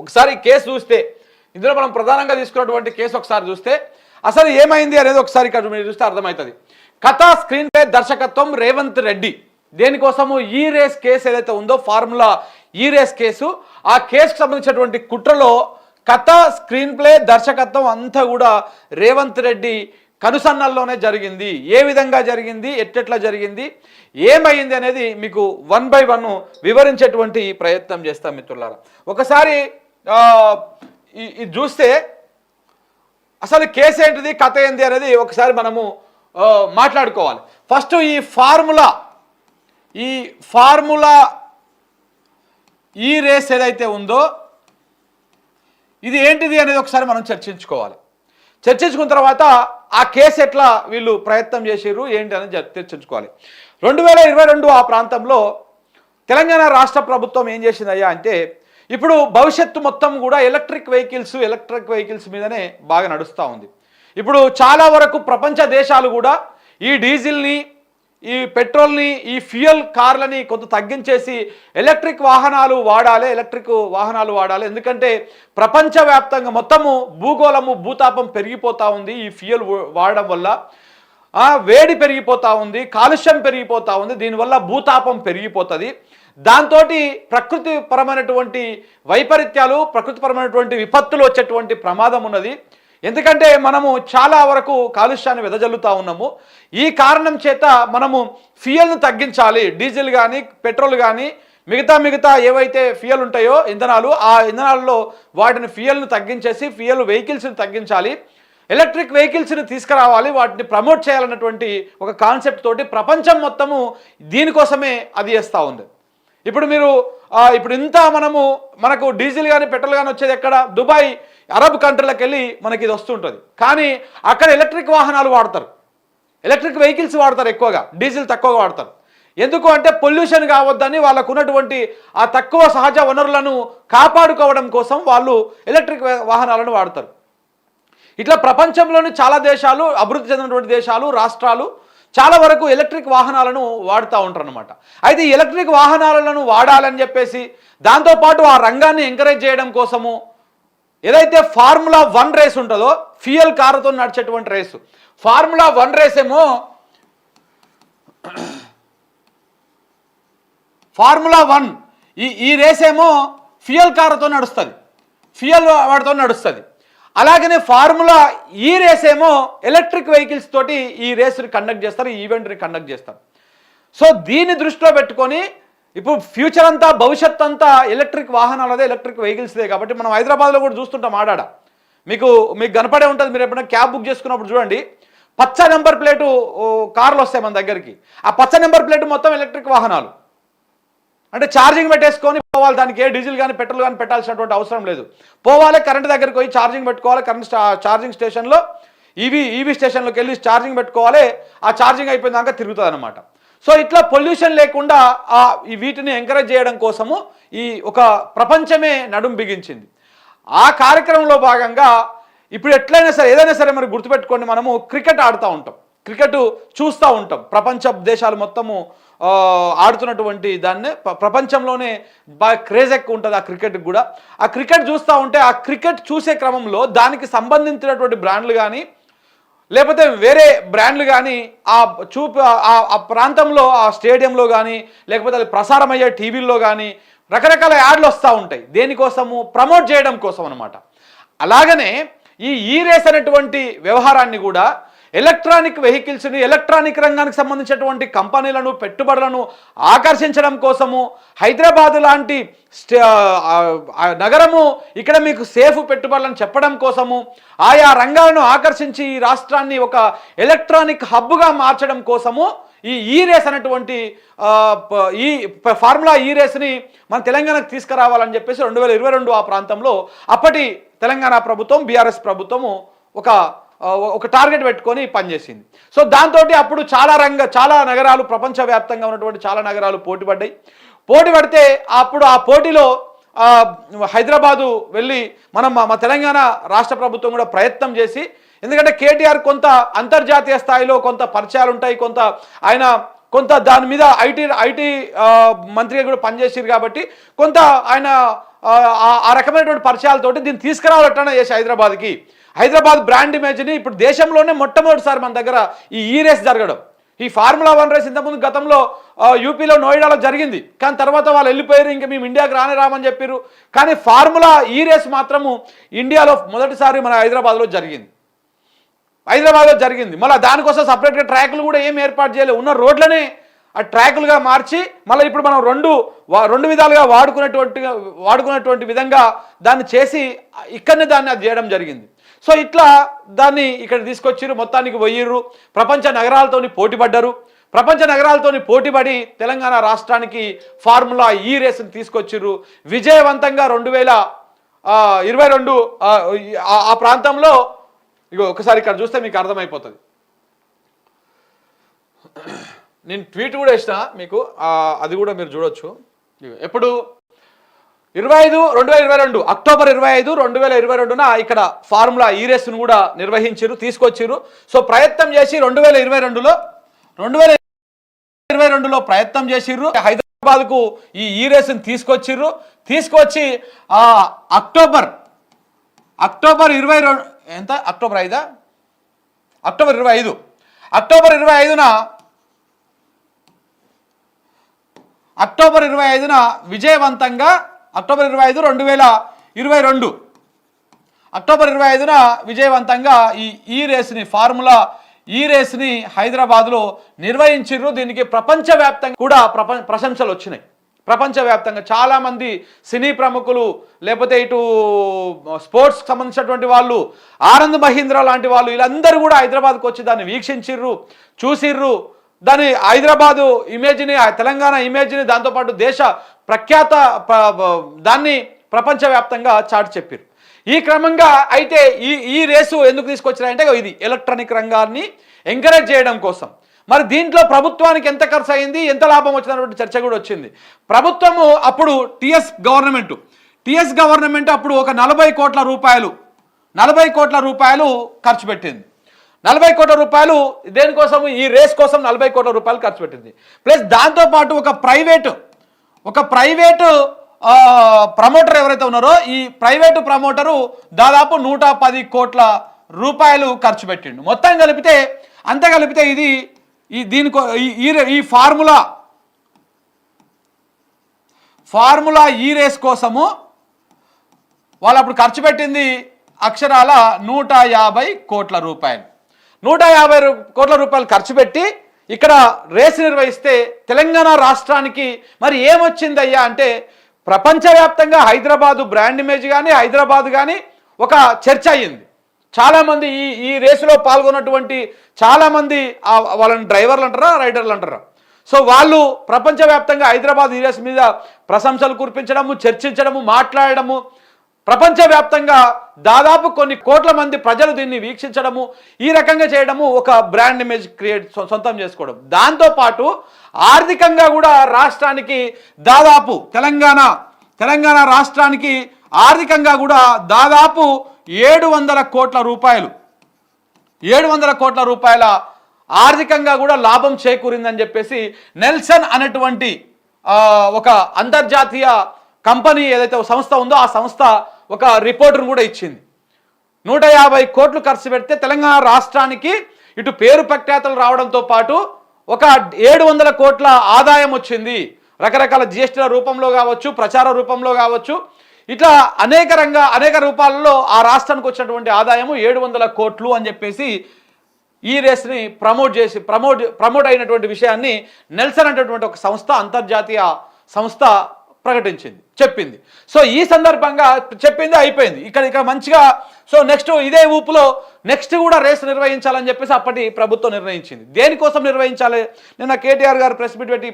ఒకసారి కేసు చూస్తే ఇందులో మనం ప్రధానంగా తీసుకున్నటువంటి కేసు ఒకసారి చూస్తే అసలు ఏమైంది అనేది ఒకసారి ఇక్కడ మీరు చూస్తే అర్థమవుతుంది. కథ స్క్రీన్ ప్లే దర్శకత్వం రేవంత్ రెడ్డి. దేనికోసము ఈ రేస్ కేసు ఏదైతే ఉందో ఫార్ములా ఈ రేస్ కేసు, ఆ కేసుకు సంబంధించినటువంటి కుట్రలో కథ స్క్రీన్ ప్లే దర్శకత్వం అంతా కూడా రేవంత్ రెడ్డి కనుసన్నల్లోనే జరిగింది. ఏ విధంగా జరిగింది, ఎట్లా జరిగింది, ఏమైంది అనేది మీకు 1 by 1 వివరించేటువంటి ప్రయత్నం చేస్తాం మిత్రులారా. ఒకసారి ఇది చూస్తే అసలు కేసు ఏంటిది, కథ ఏంది అనేది ఒకసారి మనము మాట్లాడుకోవాలి. ఫస్ట్ ఈ ఫార్ములా ఈ రేస్ ఏదైతే ఉందో ఇది ఏంటిది అనేది ఒకసారి మనం చర్చించుకోవాలి. చర్చించుకున్న తర్వాత ఆ కేసు ఎట్లా వీళ్ళు ప్రయత్నం చేసిర్రు ఏంటి అనేది చర్చించుకోవాలి. 2022 ఆ ప్రాంతంలో తెలంగాణ రాష్ట్ర ప్రభుత్వం ఏం చేసిందయ్యా అంటే, ఇప్పుడు భవిష్యత్తు మొత్తం కూడా ఎలక్ట్రిక్ వెహికల్స్ మీదనే బాగా నడుస్తూ ఉంది. ఇప్పుడు చాలా వరకు ప్రపంచ దేశాలు కూడా ఈ డీజిల్ని, ఈ పెట్రోల్ని, ఈ ఫ్యూయల్ కార్లని కొంత తగ్గించేసి ఎలక్ట్రిక్ వాహనాలు వాడాలి. ఎందుకంటే ప్రపంచవ్యాప్తంగా మొత్తము భూతాపం పెరిగిపోతూ ఉంది. ఈ ఫ్యూయల్ వాడడం వల్ల వేడి పెరిగిపోతూ ఉంది, కాలుష్యం పెరిగిపోతూ ఉంది. దీనివల్ల భూతాపం పెరిగిపోతుంది. దాంతో ప్రకృతిపరమైనటువంటి వైపరీత్యాలు, ప్రకృతిపరమైనటువంటి విపత్తులు వచ్చేటువంటి ప్రమాదం ఉన్నది. ఎందుకంటే మనము చాలా వరకు కాలుష్యాన్ని వెదజల్లుతూ ఉన్నాము. ఈ కారణం చేత మనము ఫ్యూయల్ను తగ్గించాలి. డీజిల్ కానీ, పెట్రోల్ కానీ, మిగతా ఏవైతే ఫ్యూయల్ ఉంటాయో ఇంధనాలు, ఆ ఇంధనాల్లో వాటిని ఫ్యూయల్ను తగ్గించేసి వెహికల్స్ని తగ్గించాలి. ఎలక్ట్రిక్ వెహికల్స్ని తీసుకురావాలి, వాటిని ప్రమోట్ చేయాలన్నటువంటి ఒక కాన్సెప్ట్ తోటి ప్రపంచం మొత్తము దీనికోసమే అది చేస్తూ ఉంది. ఇప్పుడు ఇంత మనకు డీజిల్ కానీ, పెట్రోల్ కానీ వచ్చేది ఎక్కడ? దుబాయ్, అరబ్ కంట్రీలకు వెళ్ళి మనకి ఇది వస్తుంటుంది. కానీ అక్కడ ఎలక్ట్రిక్ వాహనాలు వాడతారు, ఎలక్ట్రిక్ వెహికల్స్ వాడతారు ఎక్కువగా, డీజిల్ తక్కువగా వాడతారు. ఎందుకు అంటే పొల్యూషన్ కావద్దని వాళ్ళకు ఉన్నటువంటి ఆ తక్కువ సహజ వనరులను కాపాడుకోవడం కోసం వాళ్ళు ఎలక్ట్రిక్ వాహనాలను వాడతారు. ఇట్లా ప్రపంచంలోని చాలా దేశాలు, అభివృద్ధి చెందినటువంటి దేశాలు, రాష్ట్రాలు చాలా వరకు ఎలక్ట్రిక్ వాహనాలను వాడుతూ ఉంటారు అన్నమాట. అయితే ఈ ఎలక్ట్రిక్ వాహనాలను వాడాలని చెప్పేసి దాంతోపాటు ఆ రంగాన్ని ఎంకరేజ్ చేయడం కోసము ఏదైతే ఫార్ములా 1 రేస్ ఉంటుందో, ఫ్యూయల్ కారుతో నడిచేటువంటి రేసు, ఫార్ములా 1 రేస్ ఏమో ఫార్ములా 1 ఈ రేస్ ఏమో ఫ్యూయల్ కారుతో నడుస్తుంది, ఫ్యూయల్ వాటితో నడుస్తుంది. అలాగనే ఫార్ములా ఈ రేస్ ఏమో ఎలక్ట్రిక్ వెహికల్స్ తోటి ఈ రేస్ని కండక్ట్ చేస్తారు, ఈ ఈవెంట్ని కండక్ట్ చేస్తారు. సో దీన్ని దృష్టిలో పెట్టుకొని ఇప్పుడు ఫ్యూచర్ అంతా, భవిష్యత్ అంతా ఎలక్ట్రిక్ వాహనాలదే, ఎలక్ట్రిక్ వెహికల్స్దే. కాబట్టి మనం హైదరాబాద్లో కూడా చూస్తుంటాం ఆడాడ, మీకు కనపడే ఉంటుంది. మీరు ఎప్పుడైనా క్యాబ్ బుక్ చేసుకున్నప్పుడు చూడండి, పచ్చ నెంబర్ ప్లేటు కార్లు వస్తాయి మన దగ్గరికి. ఆ పచ్చ నెంబర్ ప్లేటు మొత్తం ఎలక్ట్రిక్ వాహనాలు. అంటే ఛార్జింగ్ పెట్టేసుకొని పోవాలి, దానికి ఏ డీజిల్ కానీ, పెట్రోల్ కానీ పెట్టాల్సినటువంటి అవసరం లేదు. పోవాలి, కరెంట్ దగ్గరికి పోయి ఛార్జింగ్ పెట్టుకోవాలి, కరెంట్ ఛార్జింగ్ స్టేషన్లో, ఈవీ స్టేషన్లోకి వెళ్ళి ఛార్జింగ్ పెట్టుకోవాలి. ఆ ఛార్జింగ్ అయిపోయినాక తిరుగుతుంది అనమాట. సో ఇట్లా పొల్యూషన్ లేకుండా వీటిని ఎంకరేజ్ చేయడం కోసము ఈ ఒక ప్రపంచమే నడుం బిగించింది. ఆ కార్యక్రమంలో భాగంగా ఇప్పుడు ఎట్లయినా సరే, ఏదైనా సరే మరి గుర్తుపెట్టుకోండి, మనము క్రికెట్ ఆడుతూ ఉంటాం, క్రికెట్ చూస్తూ ఉంటాం. ప్రపంచ దేశాలు మొత్తము ఆడుతున్నటువంటి దాన్ని ప్రపంచంలోనే బాగా క్రేజ్ ఎక్కువ ఉంటుంది ఆ క్రికెట్కి కూడా. ఆ క్రికెట్ చూస్తూ ఉంటే ఆ క్రికెట్ చూసే క్రమంలో దానికి సంబంధించినటువంటి బ్రాండ్లు కానీ, లేకపోతే వేరే బ్రాండ్లు కానీ ఆ ప్రాంతంలో, ఆ స్టేడియంలో కానీ, లేకపోతే అది ప్రసారం అయ్యే టీవీల్లో కానీ రకరకాల యాడ్లు వస్తూ ఉంటాయి. దేనికోసము? ప్రమోట్ చేయడం కోసం అనమాట. అలాగనే ఈ రేస్ అనేటువంటి వ్యవహారాన్ని కూడా ఎలక్ట్రానిక్ వెహికల్స్ని, ఎలక్ట్రానిక్ రంగానికి సంబంధించినటువంటి కంపెనీలను, పెట్టుబడులను ఆకర్షించడం కోసము, హైదరాబాద్ లాంటి నగరము ఇక్కడ మీకు సేఫ్ పెట్టుబడులను చెప్పడం కోసము, ఆయా రంగాలను ఆకర్షించి ఈ రాష్ట్రాన్ని ఒక ఎలక్ట్రానిక్ హబ్గా మార్చడం కోసము ఈ రేస్ అనేటువంటి ఈ ఫార్ములా ఈ రేస్ని మన తెలంగాణకు తీసుకురావాలని చెప్పేసి 2022 ఆ ప్రాంతంలో అప్పటి తెలంగాణ ప్రభుత్వం, బీఆర్ఎస్ ప్రభుత్వము ఒక టార్గెట్ పెట్టుకొని పనిచేసింది. సో దాంతో అప్పుడు చాలా నగరాలు, ప్రపంచవ్యాప్తంగా ఉన్నటువంటి చాలా నగరాలు పోటీ పడితే అప్పుడు ఆ పోటీలో హైదరాబాదు వెళ్ళి మా తెలంగాణ రాష్ట్ర ప్రభుత్వం కూడా ప్రయత్నం చేసి, ఎందుకంటే కేటీఆర్ కొంత అంతర్జాతీయ స్థాయిలో కొంత పరిచయాలు ఉంటాయి, కొంత దాని మీద ఐటీ మంత్రిగా కూడా పనిచేసారు కాబట్టి కొంత ఆయన ఆ రకమైనటువంటి పరిచయాలతోటి దీన్ని తీసుకురావాలట్టనే చేసి హైదరాబాద్ బ్రాండ్ ఇమేజ్ని ఇప్పుడు దేశంలోనే మొట్టమొదటిసారి మన దగ్గర ఈ రేస్ జరగడం. ఈ ఫార్ములా 1 రేస్ ఇంతకుముందు గతంలో యూపీలో నోయిడాలో జరిగింది, కానీ తర్వాత వాళ్ళు వెళ్ళిపోయారు, ఇంకా మేము ఇండియాకి రామని చెప్పారు. కానీ ఫార్ములా ఈ రేస్ మాత్రము ఇండియాలో మొదటిసారి మన హైదరాబాద్లో జరిగింది. మళ్ళీ దానికోసం సపరేట్గా ట్రాక్లు కూడా ఏం ఏర్పాటు చేయలేదు, ఉన్న రోడ్లనే ఆ ట్రాకులుగా మార్చి మళ్ళీ ఇప్పుడు మనం రెండు విధాలుగా వాడుకునేటువంటి విధంగా దాన్ని చేసి ఇక్కడనే దాన్ని అది చేయడం జరిగింది. సో ఇట్లా దాన్ని ఇక్కడ తీసుకొచ్చిర్రు, మొత్తానికి పోయిర్రు, ప్రపంచ నగరాలతోని పోటీపడి తెలంగాణ రాష్ట్రానికి ఫార్ములా ఈ రేసుని తీసుకొచ్చిర్రు. విజయవంతంగా 2022 ఆ ప్రాంతంలో ఇగో ఒకసారి ఇక్కడ చూస్తే మీకు అర్థమైపోతుంది. నేను ట్వీట్ కూడా వేసిన మీకు, అది కూడా మీరు చూడొచ్చు. ఎప్పుడు 2022 అక్టోబర్ 25, 2022న ఇక్కడ ఫార్ములా ఈ రేస్ను కూడా తీసుకొచ్చిర్రు. సో ప్రయత్నం చేసి 2022లో ప్రయత్నం చేసిర్రు, హైదరాబాద్కు ఈ రేస్ని తీసుకొచ్చి అక్టోబర్ 22 ఎంత అక్టోబర్ 5 అక్టోబర్ 25న విజయవంతంగా అక్టోబర్ 25న విజయవంతంగా ఈ రేస్ని ఫార్ములా ఈ రేస్ని హైదరాబాద్లో నిర్వహించిర్రు. దీనికి ప్రపంచవ్యాప్తంగా కూడా ప్రశంసలు వచ్చినాయి. ప్రపంచవ్యాప్తంగా చాలామంది సినీ ప్రముఖులు, లేకపోతే ఇటు స్పోర్ట్స్కి సంబంధించినటువంటి వాళ్ళు, ఆనంద్ మహీంద్రా లాంటి వాళ్ళు, వీళ్ళందరూ కూడా హైదరాబాద్కి వచ్చి దాన్ని వీక్షించిర్రు, చూసిర్రు. దాని హైదరాబాదు ఇమేజ్ని, తెలంగాణ ఇమేజ్ని, దాంతోపాటు దేశ ప్రఖ్యాత దాన్ని ప్రపంచవ్యాప్తంగా చాటి చెప్పారు. ఈ క్రమంగా అయితే ఈ రేసు ఎందుకు తీసుకొచ్చారంటే ఇది ఎలక్ట్రానిక్ రంగాన్ని ఎంకరేజ్ చేయడం కోసం. మరి దీంట్లో ప్రభుత్వానికి ఎంత ఖర్చు అయింది, ఎంత లాభం వచ్చినటువంటి చర్చ కూడా వచ్చింది. ప్రభుత్వము అప్పుడు టిఎస్ గవర్నమెంట్ అప్పుడు ఒక 40 కోట్ల రూపాయలు ఖర్చు పెట్టింది. 40 కోట్ల రూపాయలు దేనికోసం, ఈ రేస్ కోసం 40 కోట్ల రూపాయలు ఖర్చు పెట్టింది. ప్లస్ దాంతోపాటు ఒక ప్రైవేటు ప్రమోటర్ ఎవరైతే ఉన్నారో ఈ ప్రైవేటు ప్రమోటరు దాదాపు 110 కోట్ల రూపాయలు ఖర్చు పెట్టిండు. మొత్తం కలిపితే ఇది ఈ ఫార్ములా ఈ రేస్ కోసము వాళ్ళు అప్పుడు ఖర్చు పెట్టింది అక్షరాల 150 కోట్ల రూపాయలు. 150 కోట్ల రూపాయలు ఖర్చు పెట్టి ఇక్కడ రేసు నిర్వహిస్తే తెలంగాణ రాష్ట్రానికి మరి ఏమొచ్చిందయ్యా అంటే, ప్రపంచవ్యాప్తంగా హైదరాబాదు బ్రాండ్ ఇమేజ్ కానీ హైదరాబాద్ కానీ ఒక చర్చ అయ్యింది. చాలామంది ఈ రేసులో పాల్గొన్నటువంటి చాలామంది వాళ్ళని డ్రైవర్లు అంటారా, రైడర్లు అంటారా, సో వాళ్ళు ప్రపంచవ్యాప్తంగా హైదరాబాద్ ఈ రేసు మీద ప్రశంసలు కురిపించడము, చర్చించడము, మాట్లాడడము, ప్రపంచవ్యాప్తంగా దాదాపు కొన్ని కోట్ల మంది ప్రజలు దీన్ని వీక్షించడము, ఈ రకంగా చేయడము, ఒక బ్రాండ్ ఇమేజ్ సొంతం చేసుకోవడం. దాంతోపాటు ఆర్థికంగా కూడా రాష్ట్రానికి దాదాపు తెలంగాణ రాష్ట్రానికి ఆర్థికంగా కూడా దాదాపు 700 కోట్ల రూపాయల ఆర్థికంగా కూడా లాభం చేకూరిందని చెప్పేసి నెల్సన్ అనేటువంటి ఒక అంతర్జాతీయ కంపెనీ ఏదైతే సంస్థ ఉందో ఆ సంస్థ ఒక రిపోర్టును కూడా ఇచ్చింది. 150 కోట్లు ఖర్చు పెడితే తెలంగాణ రాష్ట్రానికి ఇటు పేరు ప్రఖ్యాతలు రావడంతో పాటు ఒక 700 కోట్ల ఆదాయం వచ్చింది. రకరకాల జిఎస్టీల రూపంలో కావచ్చు, ప్రచార రూపంలో కావచ్చు, ఇట్లా అనేక రూపాలలో ఆ రాష్ట్రానికి వచ్చినటువంటి ఆదాయము 700 కోట్లు అని చెప్పేసి ఈ రేస్ని ప్రమోట్ అయినటువంటి విషయాన్ని నెల్సన్ అనేటువంటి ఒక సంస్థ, అంతర్జాతీయ సంస్థ చెప్పింది. సో ఈ సందర్భంగా చెప్పింది అయిపోయింది. ఇక్కడ మంచిగా సో నెక్స్ట్ ఇదే ఊపులో నెక్స్ట్ కూడా రేస్ నిర్వహించాలని చెప్పేసి అప్పటి ప్రభుత్వం నిర్ణయించింది. దేనికోసం నిర్వహించాలి, నిన్న కేటీఆర్ గారు ప్రెస్ మీట్ పెట్టి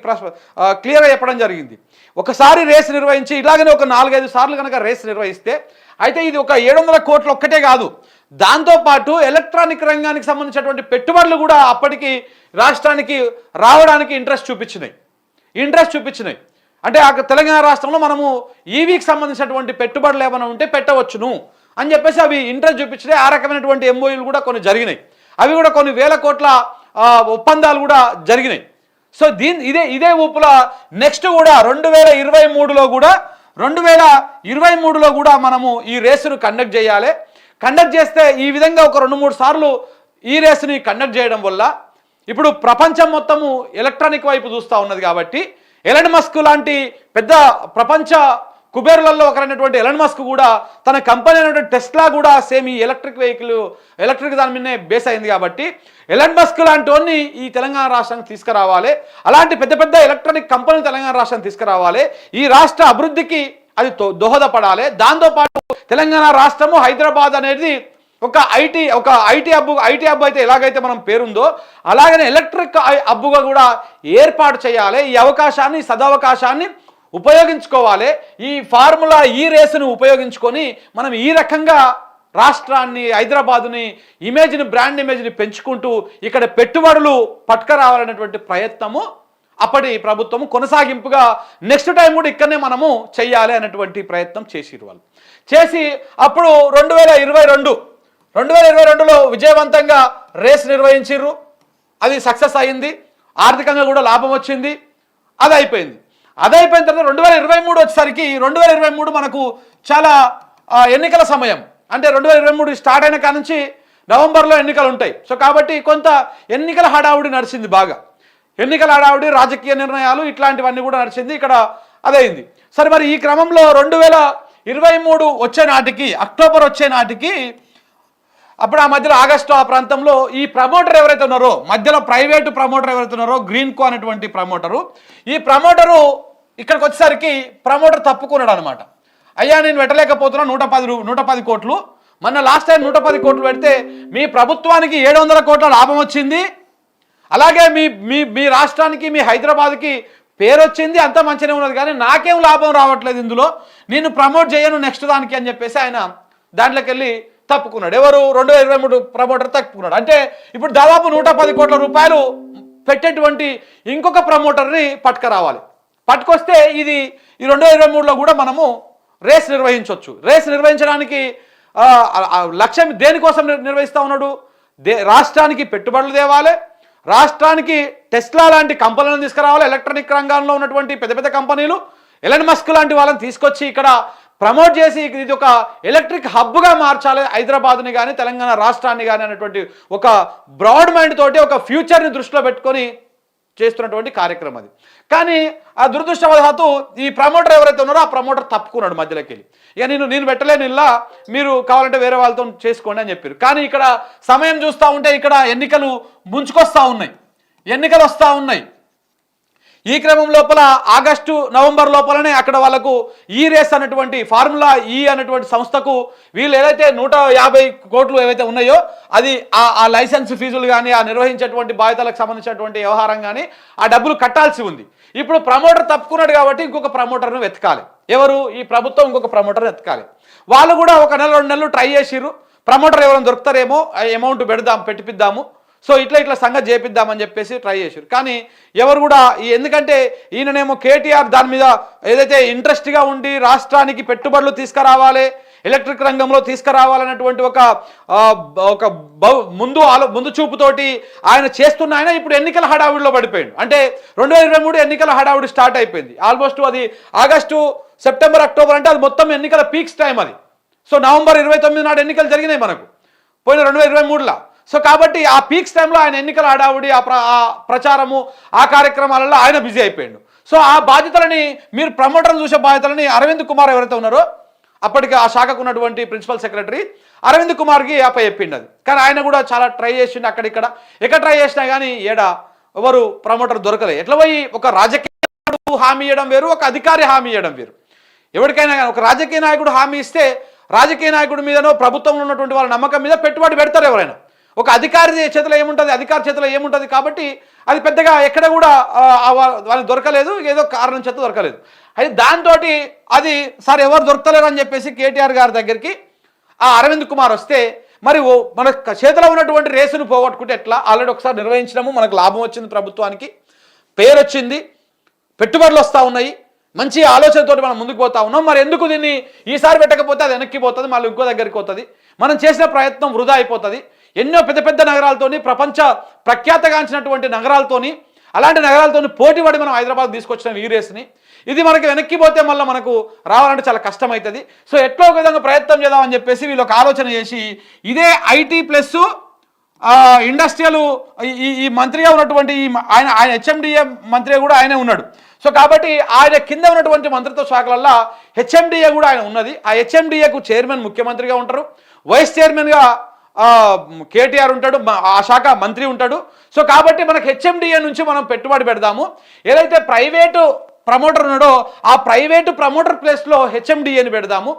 క్లియర్గా చెప్పడం జరిగింది. ఒకసారి రేస్ నిర్వహించి ఇలాగనే ఒక 4-5 సార్లు కనుక రేస్ నిర్వహిస్తే అయితే ఇది ఒక 700 కోట్లు ఒక్కటే కాదు, దాంతోపాటు ఎలక్ట్రానిక్ రంగానికి సంబంధించినటువంటి పెట్టుబడులు కూడా అప్పటికి రాష్ట్రానికి రావడానికి ఇంట్రెస్ట్ చూపించినాయి. అంటే తెలంగాణ రాష్ట్రంలో మనము ఈవీకి సంబంధించినటువంటి పెట్టుబడులు ఏమైనా ఉంటే పెట్టవచ్చును అని చెప్పేసి అవి ఇంట్రెస్ట్ చూపించినాయి. ఆ రకమైనటువంటి ఎంఓయూలు కూడా కొన్ని జరిగినాయి. అవి కూడా కొన్ని వేల కోట్ల ఒప్పందాలు కూడా జరిగినాయి. సో ఇదే ఊపుల నెక్స్ట్ కూడా 2023లో కూడా 2023లో కూడా మనము ఈ రేసును కండక్ట్ చేయాలి. కండక్ట్ చేస్తే ఈ విధంగా ఒక 2-3 సార్లు ఈ రేసుని కండక్ట్ చేయడం వల్ల ఇప్పుడు ప్రపంచం మొత్తము ఎలక్ట్రానిక్ వైపు చూస్తూ ఉన్నది కాబట్టి ఎలన్ మస్క్ లాంటి పెద్ద ప్రపంచ కుబేరులలో ఒకరైనటువంటి ఎలన్ మస్క్ కూడా తన కంపెనీ అయినటువంటి టెస్లా కూడా సేమ్ ఈ ఎలక్ట్రిక్ దాని మీదనే బేస్ అయింది కాబట్టి ఎలన్ మస్క్ లాంటి వాడిని ఈ తెలంగాణ రాష్ట్రానికి తీసుకురావాలి. అలాంటి పెద్ద పెద్ద ఎలక్ట్రానిక్ కంపెనీలు తెలంగాణ రాష్ట్రానికి తీసుకురావాలి. ఈ రాష్ట్ర అభివృద్ధికి అది దోహదపడాలి. దాంతోపాటు తెలంగాణ రాష్ట్రము హైదరాబాద్ అనేది ఒక ఐటీ హబ్ అయితే ఎలాగైతే మనం పేరుందో అలాగనే ఎలక్ట్రిక్ హబ్గా కూడా ఏర్పాటు చేయాలి. ఈ అవకాశాన్ని సదవకాశాన్ని ఉపయోగించుకోవాలి. ఈ ఫార్ములా ఈ రేసును ఉపయోగించుకొని మనం ఈ రకంగా రాష్ట్రాన్ని హైదరాబాదుని బ్రాండ్ ఇమేజ్ని పెంచుకుంటూ ఇక్కడ పెట్టుబడులు పట్టుకురావాలనేటువంటి ప్రయత్నము అప్పటి ప్రభుత్వము కొనసాగింపుగా నెక్స్ట్ టైం కూడా ఇక్కడనే మనము చెయ్యాలి అనేటువంటి ప్రయత్నం చేసిరు వాళ్ళు. చేసి అప్పుడు 2022లో విజయవంతంగా రేస్ నిర్వహించిర్రు. అది సక్సెస్ అయింది. ఆర్థికంగా కూడా లాభం వచ్చింది. అది అయిపోయింది. అయిపోయిన తర్వాత 2023 వచ్చేసరికి 2023 మనకు చాలా ఎన్నికల సమయం. అంటే 2023 స్టార్ట్ అయిన కాడ నుంచి నవంబర్లో ఎన్నికలు ఉంటాయి. సో కాబట్టి కొంత ఎన్నికల హడావుడి నడిచింది. బాగా ఎన్నికల హడావుడి, రాజకీయ నిర్ణయాలు ఇట్లాంటివన్నీ కూడా నడిచింది. ఇక్కడ అదైంది. సరే, మరి ఈ క్రమంలో 2023 వచ్చే నాటికి, అక్టోబర్ వచ్చే నాటికి, అప్పుడు ఆ మధ్యలో ఆగస్టు ఆ ప్రాంతంలో ఈ ప్రమోటర్ ఎవరైతే ఉన్నారో, మధ్యలో ప్రైవేటు ప్రమోటర్ ఎవరైతే ఉన్నారో గ్రీన్కో అనేటువంటి ప్రమోటరు, ఈ ప్రమోటరు ఇక్కడికి వచ్చేసరికి ప్రమోటర్ తప్పుకున్నాడు అనమాట. అయ్యా నేను పెట్టలేకపోతున్నా 110 కోట్లు, మొన్న లాస్ట్ టైం 110 కోట్లు పెడితే మీ ప్రభుత్వానికి 700 కోట్ల లాభం వచ్చింది, అలాగే మీ రాష్ట్రానికి మీ హైదరాబాద్కి పేరు వచ్చింది, అంత మంచిగానే ఉన్నది, కానీ నాకేం లాభం రావట్లేదు ఇందులో, నేను ప్రమోట్ చేయను నెక్స్ట్ దానికి అని చెప్పేసి ఆయన దాంట్లోకి వెళ్ళి తప్పుకున్నాడు. ఎవరు? 2023 ప్రమోటర్ తప్పుకున్నాడు. అంటే ఇప్పుడు దాదాపు 110 కోట్ల రూపాయలు పెట్టేటువంటి ఇంకొక ప్రమోటర్ని పట్టుకురావాలి. పట్టుకొస్తే ఈ 2023లో కూడా మనము రేస్ నిర్వహించవచ్చు. రేస్ నిర్వహించడానికి లక్ష్యం దేనికోసం నిర్వహిస్తూ ఉన్నాడు? రాష్ట్రానికి పెట్టుబడులు తేవాలి, రాష్ట్రానికి టెస్లా లాంటి కంపెనీలను తీసుకురావాలి, ఎలక్ట్రానిక్ రంగంలో ఉన్నటువంటి పెద్ద పెద్ద కంపెనీలు, ఎలన్ మస్క్ లాంటి వాళ్ళని తీసుకొచ్చి ఇక్కడ ప్రమోట్ చేసి ఇది ఒక ఎలక్ట్రిక్ హబ్గా మార్చాలి హైదరాబాద్ని కానీ తెలంగాణ రాష్ట్రాన్ని కానీ అనేటువంటి ఒక బ్రాడ్ మైండ్ తోటి ఒక ఫ్యూచర్ని దృష్టిలో పెట్టుకొని చేస్తున్నటువంటి కార్యక్రమం అది. కానీ ఆ దురదృష్టవశాత్తు ఈ ప్రమోటర్ ఎవరైతే ఉన్నారో ఆ ప్రమోటర్ తప్పుకున్నాడు మధ్యలోకి వెళ్ళి. ఇక నేను పెట్టలేను, ఇలా మీరు కావాలంటే వేరే వాళ్ళతో చేసుకోండి అని చెప్పారు. కానీ ఇక్కడ సమయం చూస్తూ ఉంటే ఇక్కడ ఎన్నికలు ముంచుకొస్తూ ఉన్నాయి, ఎన్నికలు వస్తూ ఉన్నాయి. ఈ క్రమం లోపల ఆగస్టు నవంబర్ లోపలనే అక్కడ వాళ్ళకు ఈ రేస్ అనేటువంటి ఫార్ములా ఈ అనేటువంటి సంస్థకు వీళ్ళు ఏదైతే 150 కోట్లు ఏవైతే ఉన్నాయో అది ఆ లైసెన్స్ ఫీజులు కానీ ఆ నిర్వహించేటువంటి బాధ్యతలకు సంబంధించినటువంటి వ్యవహారం కానీ ఆ డబ్బులు కట్టాల్సి ఉంది. ఇప్పుడు ప్రమోటర్ తప్పుకున్నాడు కాబట్టి ఇంకొక ప్రమోటర్ను వెతకాలి. ఎవరు? ఈ ప్రభుత్వం ఇంకొక ప్రమోటర్ని వెతకాలి. వాళ్ళు కూడా 1 నెల 2 నెలలు ట్రై చేసిర్రు. ప్రమోటర్ ఎవరైనా దొరుకుతారేమో, అమౌంట్ పెట్టిపిద్దాము, సో ఇట్లా సంగతి చేపిద్దామని చెప్పేసి ట్రై చేశారు. కానీ ఎవరు కూడా ఎందుకంటే ఈయననేమో కేటీఆర్ దాని మీద ఏదైతే ఇంట్రెస్ట్గా ఉండి రాష్ట్రానికి పెట్టుబడులు తీసుకురావాలి, ఎలక్ట్రిక్ రంగంలో తీసుకురావాలన్నటువంటి ఒక ముందు చూపుతోటి ఆయన చేస్తున్న ఆయన ఇప్పుడు ఎన్నికల హడావుడిలో పడిపోయాడు. అంటే 2023 ఎన్నికల హడావుడి స్టార్ట్ అయిపోయింది. ఆల్మోస్ట్ అది ఆగస్టు, సెప్టెంబర్, అక్టోబర్ అంటే అది మొత్తం ఎన్నికల పీక్స్ టైం అది. సో నవంబర్ 29 నాడు ఎన్నికలు జరిగినాయి మనకు పోయిన 2023లో. సో కాబట్టి ఆ పీక్స్ టైంలో ఆయన ఎన్నికల హడావుడి, ఆ ప్రచారము, ఆ కార్యక్రమాలలో ఆయన బిజీ అయిపోయాడు. సో ఆ బాధ్యతలని మీరు ప్రమోటర్ని చూసే బాధ్యతలని అరవింద్ కుమార్ ఎవరైతే ఉన్నారో అప్పటికి ఆ శాఖకు ఉన్నటువంటి ప్రిన్సిపల్ సెక్రటరీ అరవింద్ కుమార్కి చెప్పిండు అది. కానీ ఆయన కూడా చాలా ట్రై చేసిండు, ఎక్కడ ట్రై చేసినా కానీ ఎవరు ప్రమోటర్ దొరకలే. ఎట్లా పోయి ఒక రాజకీయ హామీ ఇవ్వడం వేరు, ఒక అధికారి హామీ ఇవ్వడం వేరు. ఎవరికైనా కానీ ఒక రాజకీయ నాయకుడు హామీ ఇస్తే రాజకీయ నాయకుడి మీదనో ప్రభుత్వంలో ఉన్నటువంటి వాళ్ళ నమ్మకం మీద పెట్టుబడి పెడతారు ఎవరైనా. ఒక అధికారి చేతిలో ఏముంటుంది, అధికారి చేతిలో ఏముంటుంది. కాబట్టి అది పెద్దగా ఎక్కడ కూడా వాళ్ళకి దొరకలేదు, ఏదో కారణం చేత దొరకలేదు. అయితే దాంతో అది సార్ ఎవరు దొరకలేరు అని చెప్పేసి కేటీఆర్ గారి దగ్గరికి ఆ అరవింద్ కుమార్ వస్తే, మరి మన చేతిలో ఉన్నటువంటి రేసును పోగొట్టుకుంటే ఎట్లా? ఆల్రెడీ ఒకసారి నిర్వహించినాము, మనకు లాభం వచ్చింది, ప్రభుత్వానికి పేరు వచ్చింది, పెట్టుబడులు వస్తూ ఉన్నాయి, మంచి ఆలోచనతో మనం ముందుకు పోతా ఉన్నాం. మరి ఎందుకు దీన్ని ఈసారి పెట్టకపోతే అది వెనక్కిపోతుంది, మళ్ళీ ఇంకో దగ్గరికి పోతుంది, మనం చేసిన ప్రయత్నం వృధా అయిపోతుంది. ఎన్నో పెద్ద పెద్ద నగరాలతోని, ప్రపంచ ప్రఖ్యాతగాంచినటువంటి నగరాలతోని, అలాంటి నగరాలతోని పోటీపడి మనం హైదరాబాద్ తీసుకొచ్చిన ఈ రేస్ని ఇది మనకి వెనక్కి పోతే మళ్ళీ మనకు రావాలంటే చాలా కష్టమవుతుంది. సో ఎట్లా ఒక విధంగా ప్రయత్నం చేద్దామని చెప్పేసి వీళ్ళు ఒక ఆలోచన చేసి ఇదే ఐటీ ప్లస్ ఇండస్ట్రియల్ ఈ మంత్రిగా ఉన్నటువంటి ఆయన హెచ్ఎండిఏ మంత్రి కూడా ఆయనే ఉన్నాడు. సో కాబట్టి ఆయన కింద ఉన్నటువంటి మంత్రిత్వ శాఖలల్లో హెచ్ఎండిఏ కూడా ఆయన ఉన్నది. ఆ హెచ్ఎండిఏకు చైర్మన్ ముఖ్యమంత్రిగా ఉంటారు, వైస్ చైర్మన్గా కేటీఆర్ ఉంటాడు, ఆ శాఖ మంత్రి ఉంటాడు. సో కాబట్టి మనకు హెచ్ఎండిఏ నుంచి మనం పెట్టుబడి పెడదాము. ఏదైతే ప్రైవేటు ప్రమోటర్ ఉన్నాడో ఆ ప్రైవేటు ప్రమోటర్ ప్లేస్లో హెచ్ఎండిఏని పెడదాము.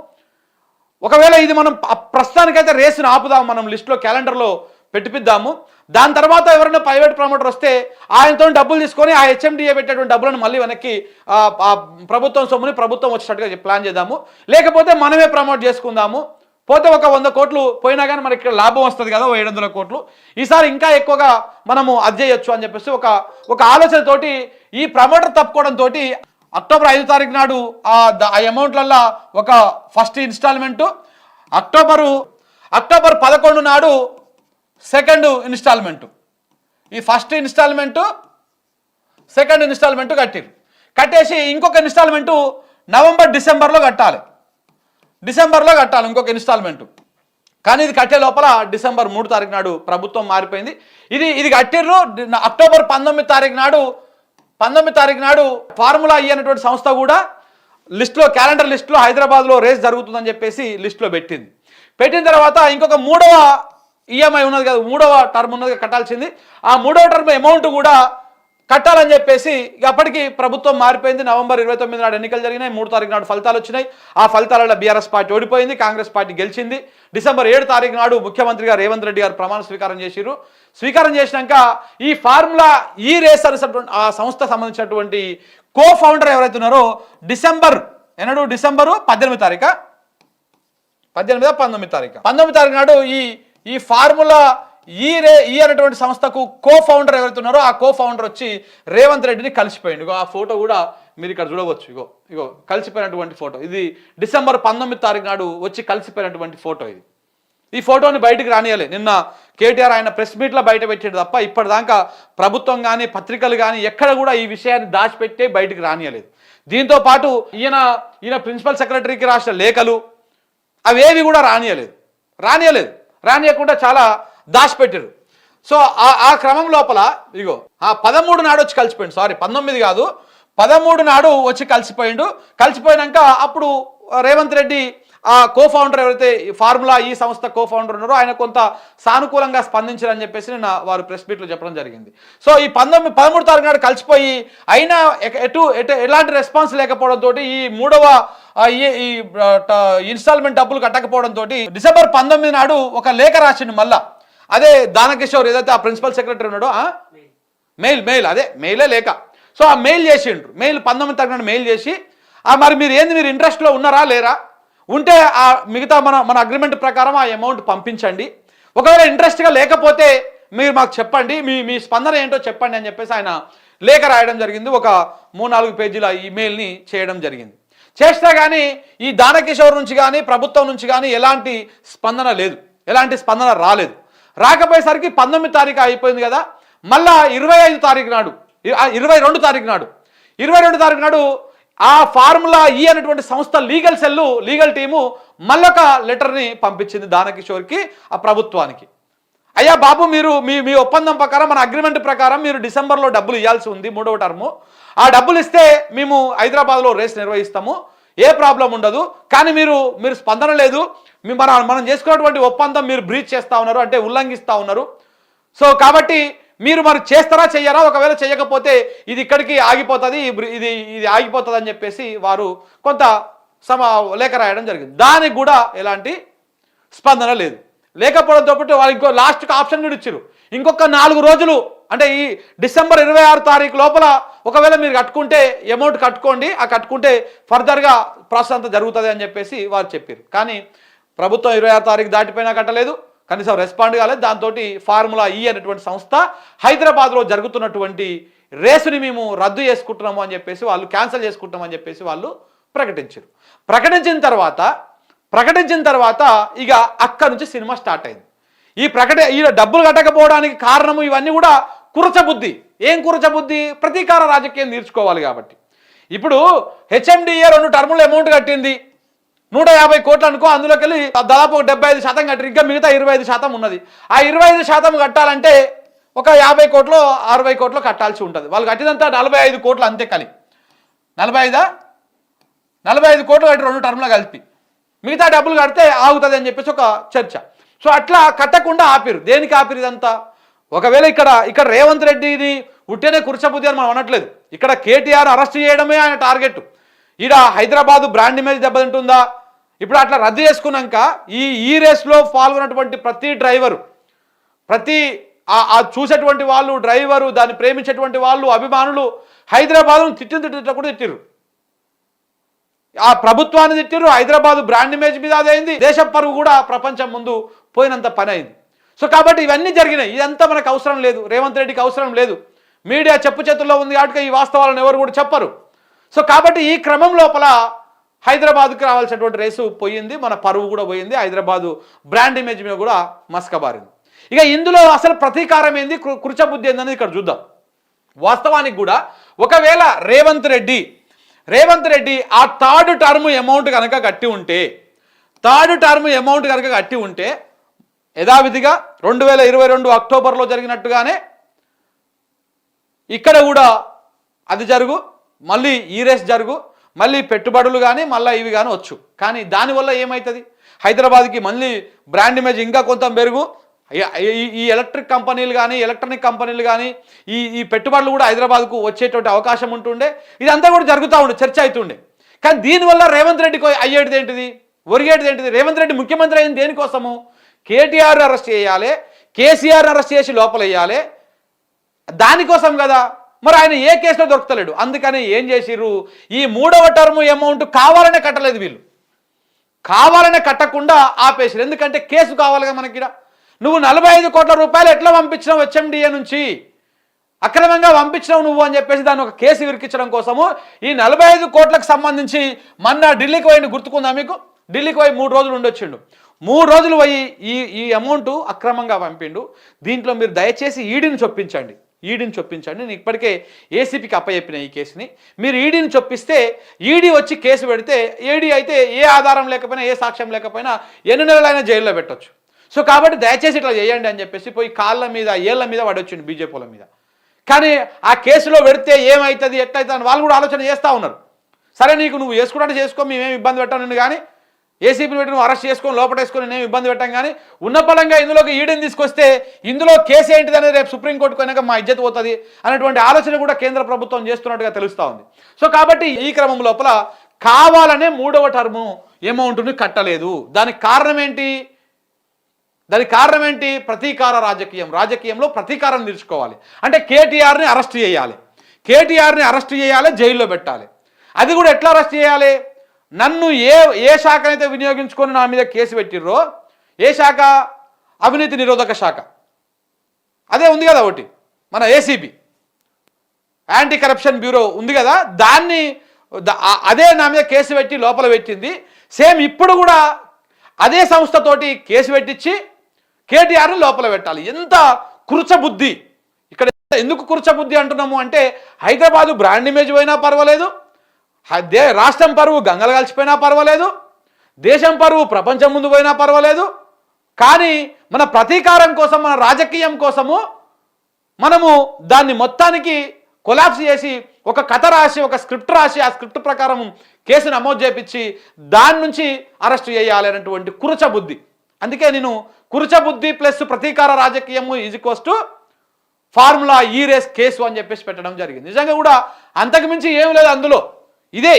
ఒకవేళ ఇది మనం ప్రస్తుతానికైతే రేసును ఆపుదాం, మనం లిస్టులో క్యాలెండర్లో పెట్టిపిద్దాము. దాని తర్వాత ఎవరైనా ప్రైవేట్ ప్రమోటర్ వస్తే ఆయనతో డబ్బులు తీసుకొని ఆ హెచ్ఎండిఏ పెట్టేటువంటి డబ్బులను మళ్ళీ వెనక్కి ప్రభుత్వం సొమ్ముని ప్రభుత్వం వచ్చేటట్టుగా ప్లాన్ చేద్దాము. లేకపోతే మనమే ప్రమోట్ చేసుకుందాము. పోతే ఒక 100 కోట్లు పోయినా కానీ మనకి ఇక్కడ లాభం వస్తుంది కదా, 700 కోట్లు. ఈసారి ఇంకా ఎక్కువగా మనము అది చేయొచ్చు అని చెప్పేసి ఒక ఆలోచనతోటి ఈ ప్రమోటర్ తప్పుకోవడంతో అక్టోబర్ 5 తారీఖు నాడు ఆ అమౌంట్లల్లో ఒక ఫస్ట్ ఇన్స్టాల్మెంటు, అక్టోబర్ 11 నాడు సెకండ్ ఇన్స్టాల్మెంటు, ఈ ఫస్ట్ ఇన్స్టాల్మెంటు సెకండ్ ఇన్స్టాల్మెంటు కట్టేసి ఇంకొక ఇన్స్టాల్మెంటు డిసెంబర్లో కట్టాలి ఇంకొక ఇన్స్టాల్మెంటు. కానీ ఇది కట్టే లోపల డిసెంబర్ 3 తారీఖు నాడు ప్రభుత్వం మారిపోయింది. ఇది కట్టిర్రు. అక్టోబర్ 19 తారీఖు నాడు ఫార్ములా ఈ అనేటువంటి సంస్థ కూడా లిస్టులో క్యాలెండర్ లిస్టులో హైదరాబాద్లో రేస్ జరుగుతుందని చెప్పేసి లిస్టులో పెట్టిన తర్వాత ఇంకొక 3వ ఈఎంఐ ఉన్నది కదా, 3వ టర్మ్ ఉన్నది కట్టాల్సింది. ఆ 3వ టర్మ్ అమౌంట్ కూడా కట్టాలని చెప్పేసి అప్పటికి ప్రభుత్వం మారిపోయింది. నవంబర్ 29 నాడు ఎన్నికలు జరిగినాయి, 3 తారీఖు నాడు ఫలితాలు వచ్చినాయి. ఆ ఫలితాలలో బీఆర్ఎస్ పార్టీ ఓడిపోయింది, కాంగ్రెస్ పార్టీ గెలిచింది. డిసెంబర్ 7 తారీఖు నాడు ముఖ్యమంత్రిగా రేవంత్ రెడ్డి గారు ప్రమాణ స్వీకారం చేసిరు. స్వీకారం చేసినాక ఈ ఫార్ములా ఈ రేస్ అనేటువంటి ఆ సంస్థ సంబంధించినటువంటి కో ఫౌండర్ ఎవరైతే ఉన్నారో డిసెంబరు 18 తారీఖు 19 తారీఖు నాడు ఈ ఫార్ములా ఈ అనేటువంటి సంస్థకు కో ఫౌండర్ ఎవరైతే ఉన్నారో ఆ కో ఫౌండర్ వచ్చి రేవంత్ రెడ్డిని కలిసిపోయింది. ఆ ఫోటో కూడా మీరు ఇక్కడ చూడవచ్చు. ఇగో కలిసిపోయినటువంటి ఫోటో. ఇది డిసెంబర్ 19 తారీఖు నాడు వచ్చి కలిసిపోయినటువంటి ఫోటో. ఈ ఫోటోని బయటకు రానియలే. నిన్న కేటీఆర్ ఆయన ప్రెస్ మీట్లో బయట పెట్టాడు తప్ప ఇప్పటిదాకా ప్రభుత్వం కానీ పత్రికలు కానీ ఎక్కడ కూడా ఈ విషయాన్ని దాచిపెట్టే బయటకు రానియలేదు. దీంతో పాటు ఈయన ప్రిన్సిపల్ సెక్రటరీకి రాసిన లేఖలు అవేవి కూడా రానియకుండా చాలా దాచిపెట్టారు. సో ఆ క్రమం లోపల 13 నాడు వచ్చి కలిసిపోయింది. 19 కాదు, 13 నాడు వచ్చి కలిసిపోయినాక అప్పుడు రేవంత్ రెడ్డి ఆ కో ఫౌండర్ ఎవరైతే ఫార్ములా ఈ సంస్థ కో ఫౌండర్ ఉన్నారో ఆయన కొంత సానుకూలంగా స్పందించారని చెప్పేసి నేను వారు ప్రెస్ మీట్లో చెప్పడం జరిగింది. సో ఈ 13 తారీఖు నాడు కలిసిపోయి అయినా ఎలాంటి రెస్పాన్స్ లేకపోవడంతో ఈ 3వ ఈ ఇన్స్టాల్మెంట్ డబ్బులు కట్టకపోవడంతో డిసెంబర్ 19 నాడు ఒక లేఖ రాసిండు. మళ్ళా అదే దానకిషోర్ ఏదైతే ఆ ప్రిన్సిపల్ సెక్రటరీ ఉన్నాడో మెయిలే లేఖ. సో ఆ మెయిల్ చేసిండ్రు. 19 తారీఖు నాడు మెయిల్ చేసి మరి మీరు ఇంట్రెస్ట్లో ఉన్నారా లేరా, ఉంటే ఆ మిగతా మన అగ్రిమెంట్ ప్రకారం ఆ అమౌంట్ పంపించండి, ఒకవేళ ఇంట్రెస్ట్గా లేకపోతే మీరు మాకు చెప్పండి, మీ స్పందన ఏంటో చెప్పండి అని చెప్పేసి ఆయన లేఖ రాయడం జరిగింది. ఒక 3-4 పేజీల ఈమెయిల్ని చేయడం జరిగింది. చేసినా కానీ ఈ దానకిషోర్ నుంచి కానీ ప్రభుత్వం నుంచి కానీ ఎలాంటి స్పందన రాలేదు. రాకపోయేసరికి 19 తారీఖు అయిపోయింది కదా, మళ్ళా 22 తారీఖు నాడు ఆ ఫార్ములా ఈ అనేటువంటి సంస్థ లీగల్ టీము మళ్ళొక లెటర్ని పంపించింది దానకిషోర్కి, ఆ ప్రభుత్వానికి. అయ్యా బాబు, మీరు మీ ఒప్పందం ప్రకారం మన అగ్రిమెంట్ ప్రకారం మీరు డిసెంబర్లో డబ్బులు ఇవ్వాల్సి ఉంది, 3వ టర్ము. ఆ డబ్బులు ఇస్తే మేము హైదరాబాద్లో రేస్ నిర్వహిస్తాము, ఏ ప్రాబ్లం ఉండదు. కానీ మీరు స్పందన లేదు, మనం చేసుకున్నటువంటి ఒప్పందం మీరు బ్రీచ్ చేస్తూ ఉన్నారు, అంటే ఉల్లంఘిస్తూ ఉన్నారు. సో కాబట్టి మీరు మరి చేస్తారా చెయ్యరా, ఒకవేళ చేయకపోతే ఇది ఇక్కడికి ఆగిపోతుంది, ఇది ఆగిపోతుంది అని చెప్పేసి వారు కొంత లేఖ రాయడం జరిగింది. దానికి కూడా ఎలాంటి స్పందన లేదు. లేకపోవడంతో పాటు వాళ్ళు ఇంకో లాస్ట్కి ఆప్షన్ కూడా ఇచ్చారు. ఇంకొక 4 రోజులు, అంటే ఈ డిసెంబర్ 26 తారీఖు లోపల ఒకవేళ మీరు కట్టుకుంటే అమౌంట్ కట్టుకోండి, ఆ కట్టుకుంటే ఫర్దర్గా ప్రాసెస్ అంతా జరుగుతుంది అని చెప్పేసి వారు చెప్పారు. కానీ ప్రభుత్వం 26 తారీఖు దాటిపోయినా కట్టలేదు, కనీసం రెస్పాండ్ కాలేదు. దాంతో ఫార్ములా ఈ అనేటువంటి సంస్థ హైదరాబాద్లో జరుగుతున్నటువంటి రేసుని మేము రద్దు చేసుకుంటున్నాము అని చెప్పేసి వాళ్ళు క్యాన్సిల్ చేసుకుంటామని చెప్పేసి వాళ్ళు ప్రకటించారు. ప్రకటించిన తర్వాత ఇక అక్కడి నుంచి సినిమా స్టార్ట్ అయింది. ఈ డబ్బులు కట్టకపోవడానికి కారణము ఇవన్నీ కూడా కురచబుద్ధి. ఏం కురచబుద్ధి? ప్రతీకార రాజకీయం తీర్చుకోవాలి కాబట్టి. ఇప్పుడు హెచ్ఎండిఏ 2 టర్ముల అమౌంట్ కట్టింది 150 కోట్లు అనుకో, అందులోకి వెళ్ళి దాదాపు 75% కట్టి ఇంకా మిగతా 25% ఉన్నది. ఆ 25% కట్టాలంటే ఒక 50 కోట్లు 60 కోట్లు కట్టాల్సి ఉంటుంది. వాళ్ళు కట్టినంత 45 కోట్లు అంతే. కలి 45 కోట్లు కట్టి 2 టర్ములు కలిపి మిగతా డబ్బులు కడితే ఆగుతుంది అని చెప్పేసి ఒక చర్చ. సో అట్లా కట్టకుండా ఆపిరు. దేనికి ఆపిరు ఇదంతా? ఒకవేళ ఇక్కడ రేవంత్ రెడ్డిని ఉట్టేనే కుర్చబుద్ధి అని మనం అనట్లేదు. ఇక్కడ కేటీఆర్ అరెస్ట్ చేయడమే ఆయన టార్గెట్. ఈడ హైదరాబాదు బ్రాండ్ ఇమేజ్ దెబ్బతింటుందా? ఇప్పుడు అట్లా రద్దు చేసుకున్నాక ఈ రేస్లో పాల్గొన్నటువంటి ప్రతి డ్రైవరు, ప్రతి చూసేటువంటి వాళ్ళు, డ్రైవరు, దాన్ని ప్రేమించేటువంటి వాళ్ళు, అభిమానులు హైదరాబాద్ను తిట్టిన కూడా తిట్టిరు. ఆ ప్రభుత్వాన్ని తిట్టిరు. హైదరాబాదు బ్రాండ్ ఇమేజ్ మీద అదైంది. దేశ పరువు కూడా ప్రపంచం ముందు పోయినంత పని అయింది. సో కాబట్టి ఇవన్నీ జరిగినాయి. ఇదంతా మనకు అవసరం లేదు, రేవంత్ రెడ్డికి అవసరం లేదు. మీడియా చెప్పు చేతుల్లో ఉంది కాబట్టి ఈ వాస్తవాలను ఎవరు కూడా చెప్పరు. సో కాబట్టి ఈ క్రమం లోపల హైదరాబాద్కి రావాల్సినటువంటి రేసు పోయింది, మన పరువు కూడా పోయింది, హైదరాబాదు బ్రాండ్ ఇమేజ్ మీద కూడా మస్కబారింది. ఇక ఇందులో అసలు ప్రతీకారం ఏంది, కుర్చబుద్ధి ఏందని ఇక్కడ చూద్దాం. వాస్తవానికి కూడా ఒకవేళ రేవంత్ రెడ్డి ఆ థర్డ్ టర్మ్ అమౌంట్ కనుక కట్టి ఉంటే యథావిధిగా 2022 అక్టోబర్లో జరిగినట్టుగానే ఇక్కడ కూడా అది జరుగు, మళ్ళీ ఈ రేస్ జరుగు, మళ్ళీ పెట్టుబడులు కానీ మళ్ళీ ఇవి కానీ వచ్చు. కానీ దానివల్ల ఏమవుతుంది? హైదరాబాద్కి మళ్ళీ బ్రాండ్ ఇమేజ్ ఇంకా కొంత మెరుగు. ఈ ఎలక్ట్రిక్ కంపెనీలు కానీ, ఎలక్ట్రానిక్ కంపెనీలు కానీ, ఈ పెట్టుబడులు కూడా హైదరాబాద్కు వచ్చేటువంటి అవకాశం ఉంటుండే. ఇదంతా కూడా జరుగుతూ ఉండే, చర్చ అవుతుండే. కానీ దీనివల్ల రేవంత్ రెడ్డికి అయ్యేటిది ఏంటిది, ఒరిగేటిది ఏంటిది? రేవంత్ రెడ్డి ముఖ్యమంత్రి అయింది దేనికోసము? కేటీఆర్ అరెస్ట్ చేయాలి, కేసీఆర్ అరెస్ట్ చేసి లోపల వేయాలి, దానికోసం కదా. మరి ఆయన ఏ కేసులో దొరుకుతలేడు. అందుకని ఏం చేసిర్రు, ఈ 3వ టర్మ్ అమౌంట్ కావాలనే కట్టలేదు. వీళ్ళు కావాలనే కట్టకుండా ఆపేసారు. ఎందుకంటే కేసు కావాలిగా మనకి. నువ్వు 45 కోట్ల రూపాయలు ఎట్లా పంపించినావు హెచ్ఎండిఏ నుంచి, అక్రమంగా పంపించినావు నువ్వు అని చెప్పేసి దాన్ని ఒక కేసు విరికించడం కోసము ఈ 45 కోట్లకు సంబంధించి మొన్న ఢిల్లీకి పోయి గుర్తుకుందా మీకు? ఢిల్లీకి పోయి 3 రోజులు ఉండొచ్చిండు. 3 రోజులు పోయి ఈ అమౌంట్ అక్రమంగా పంపిండు. దీంట్లో మీరు దయచేసి ఈడీని చొప్పించండి. నేను ఇప్పటికే ఏసీపీకి అప్పచెప్పిన ఈ కేసుని. మీరు ఈడీని చొప్పిస్తే ఈడీ వచ్చి కేసు పెడితే, ఈడీ అయితే ఏ ఆధారం లేకపోయినా, ఏ సాక్ష్యం లేకపోయినా ఎన్ని నెలలైనా జైల్లో పెట్టొచ్చు. సో కాబట్టి దయచేసి ఇట్లా చేయండి అని చెప్పేసి పోయి కాళ్ళ మీద ఏళ్ళ మీద పడొచ్చిండు బీజేపీల మీద. కానీ ఆ కేసులో పెడితే ఏమవుతుంది, ఎట్లయితుంది అని వాళ్ళు కూడా ఆలోచన చేస్తూ ఉన్నారు. సరే నీకు నువ్వు చేసుకోవడానికి చేసుకో, మేమేమి ఇబ్బంది పెట్టాను, కానీ ఏసీపీని పెట్టి నువ్వు అరెస్ట్ చేసుకొని లోపటేసుకొని నేను ఇబ్బంది పెట్టాం. కానీ ఉన్న పలంగా ఇందులోకి ఈడీని తీసుకొస్తే ఇందులో కేసు ఏంటిది అనేది రేపు సుప్రీంకోర్టుకు అయినాక మా ఇజ్జత్ పోతుంది అనేటువంటి ఆలోచన కూడా కేంద్ర ప్రభుత్వం చేస్తున్నట్టుగా తెలుస్తూ ఉంది. సో కాబట్టి ఈ క్రమం లోపల కావాలనే 3వ టర్ము అమౌంట్ని కట్టలేదు. దానికి కారణం ఏంటి? ప్రతీకార రాజకీయంలో ప్రతీకారం తీర్చుకోవాలి అంటే కేటీఆర్ని అరెస్ట్ చేయాలి, జైల్లో పెట్టాలి. అది కూడా ఎట్లా అరెస్ట్ చేయాలి? నన్ను ఏ శాఖనైతే వినియోగించుకొని నా మీద కేసు పెట్టిర్రో, ఏ శాఖ? అవినీతి నిరోధక శాఖ. అదే ఉంది కదా ఒకటి, మన ఏసీబీ, యాంటీ కరప్షన్ బ్యూరో ఉంది కదా, అదే నా మీద కేసు పెట్టి లోపల పెట్టింది. సేమ్ ఇప్పుడు కూడా అదే సంస్థతోటి కేసు పెట్టించి కేటీఆర్ని లోపల పెట్టాలి. ఎంత కుర్చబుద్ధి! ఇక్కడ ఎందుకు కుర్చబుద్ధి అంటున్నాము అంటే, హైదరాబాదు బ్రాండ్ ఇమేజ్ పోయినా పర్వాలేదు, రాష్ట్రం పరువు గంగలు కలిసిపోయినా పర్వాలేదు, దేశం పరువు ప్రపంచం ముందు పోయినా పర్వాలేదు. కానీ మన ప్రతీకారం కోసం, మన రాజకీయం కోసము మనము దాన్ని మొత్తానికి కొలాప్స్ చేసి ఒక కథ రాసి, ఒక స్క్రిప్ట్ రాసి, ఆ స్క్రిప్ట్ ప్రకారం కేసు నమోదు చేపించి దాని నుంచి అరెస్ట్ చేయాలి అనేటువంటి కుర్చబుద్ధి. అందుకే నేను కుర్చబుద్ధి ప్లస్ ప్రతీకార రాజకీయము = ఫార్ములా ఈ రేస్ కేసు అని చెప్పేసి పెట్టడం జరిగింది. నిజంగా కూడా అంతకు మించి ఏమి లేదు అందులో.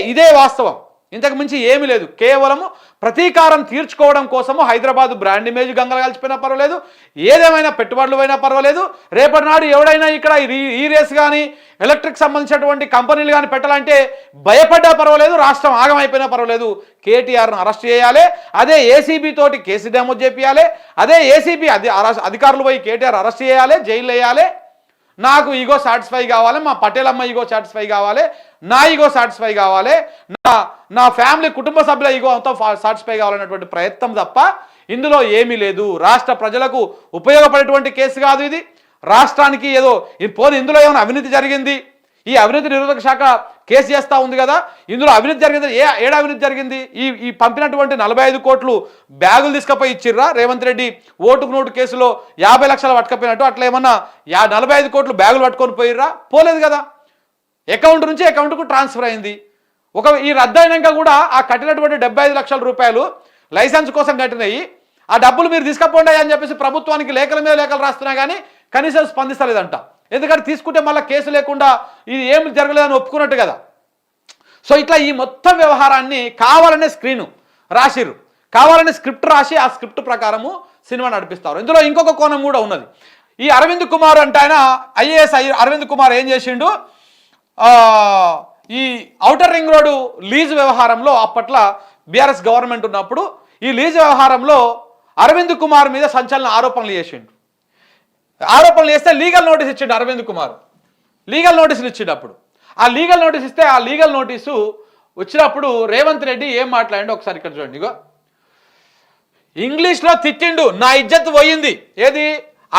ఇదే వాస్తవం. ఇంతకు మించి ఏమీ లేదు. కేవలము ప్రతీకారం తీర్చుకోవడం కోసము హైదరాబాద్ బ్రాండ్ ఇమేజ్ గంగలు కలిసిపోయినా పర్వాలేదు, ఏదేమైనా పెట్టుబడులు పోయినా పర్వాలేదు, రేపటి నాడు ఎవడైనా ఇక్కడ ఈ రేస్ కానీ ఎలక్ట్రిక్ సంబంధించినటువంటి కంపెనీలు కానీ పెట్టాలంటే భయపడ్డా పర్వాలేదు, రాష్ట్రం ఆగమైపోయినా పర్వాలేదు, కేటీఆర్ను అరెస్ట్ చేయాలి. అదే ఏసీబీ తోటి కేసు నమోదు చేయాలి. అదే ఏసీబీ అధికారులు పోయి కేటీఆర్ అరెస్ట్ చేయాలి, జైలు వేయాలి. నాకు ఈగో సాటిస్ఫై కావాలి, మా పటేల్ అమ్మ ఈగో సాటిస్ఫై కావాలి, నా ఈగో సాటిస్ఫై కావాలి, నా ఫ్యామిలీ కుటుంబ సభ్యుల ఈగో అంతా సాటిస్ఫై కావాలనేటువంటి ప్రయత్నం తప్ప ఇందులో ఏమీ లేదు. రాష్ట్ర ప్రజలకు ఉపయోగపడేటువంటి కేసు కాదు ఇది. రాష్ట్రానికి ఏదో ఇందులో ఏమైనా అవినీతి జరిగింది, ఈ అవినీతి నిరోధక శాఖ కేసు చేస్తూ ఉంది కదా, ఇందులో అవినీతి జరిగింది. ఏడా అవినీతి జరిగింది? ఈ పంపినటువంటి 45 కోట్లు బ్యాగులు తీసుకుపోయి ఇచ్చిర్రా రేవంత్ రెడ్డి ఓటుకు నోటు కేసులో 50 లక్షలు పట్టుకపోయినట్టు? అట్లా ఏమన్నా 45 కోట్లు బ్యాగులు పట్టుకొని పోయిర్రా? పోలేదు కదా. అకౌంట్ నుంచి అకౌంట్కు ట్రాన్స్ఫర్ అయింది. ఈ రద్దు అయినాక కూడా ఆ కట్టినటువంటి 75 లక్షల రూపాయలు లైసెన్స్ కోసం కట్టినాయి. ఆ డబ్బులు మీరు తీసుకపోండి అని చెప్పేసి ప్రభుత్వానికి లేఖల మీద లేఖలు రాస్తున్నా కానీ కనీసం స్పందిస్తలేదంట. ఎందుకంటే తీసుకుంటే మళ్ళీ కేసు లేకుండా ఇది ఏమి జరగలేదని ఒప్పుకున్నట్టు కదా. సో ఇట్లా ఈ మొత్తం వ్యవహారాన్ని కావాలనే స్క్రీను రాసిర్రు, కావాలనే స్క్రిప్ట్ రాసి ఆ స్క్రిప్ట్ ప్రకారము సినిమా నడిపిస్తారు. ఇందులో ఇంకొక కోణం కూడా ఉన్నది. ఈ అరవింద్ కుమార్ అంటే ఆయన ఐఏఎస్ అరవింద్ కుమార్ ఏం చేసిండు, ఈ ఔటర్ రింగ్ రోడ్డు లీజు వ్యవహారంలో అప్పట్లో బీఆర్ఎస్ గవర్నమెంట్ ఉన్నప్పుడు ఈ లీజు వ్యవహారంలో అరవింద్ కుమార్ మీద సంచలన ఆరోపణలు చేస్తే లీగల్ నోటీస్ ఇచ్చిండు అరవింద్ కుమార్. లీగల్ నోటీసులు ఇచ్చేటప్పుడు ఆ లీగల్ నోటీస్ ఇస్తే ఆ లీగల్ నోటీసు వచ్చినప్పుడు రేవంత్ రెడ్డి ఏం మాట్లాడిండు ఒకసారి ఇక్కడ చూడండి. ఇగో ఇంగ్లీష్లో తిట్టిండు, నా ఇజ్జత్ పోయింది. ఏది?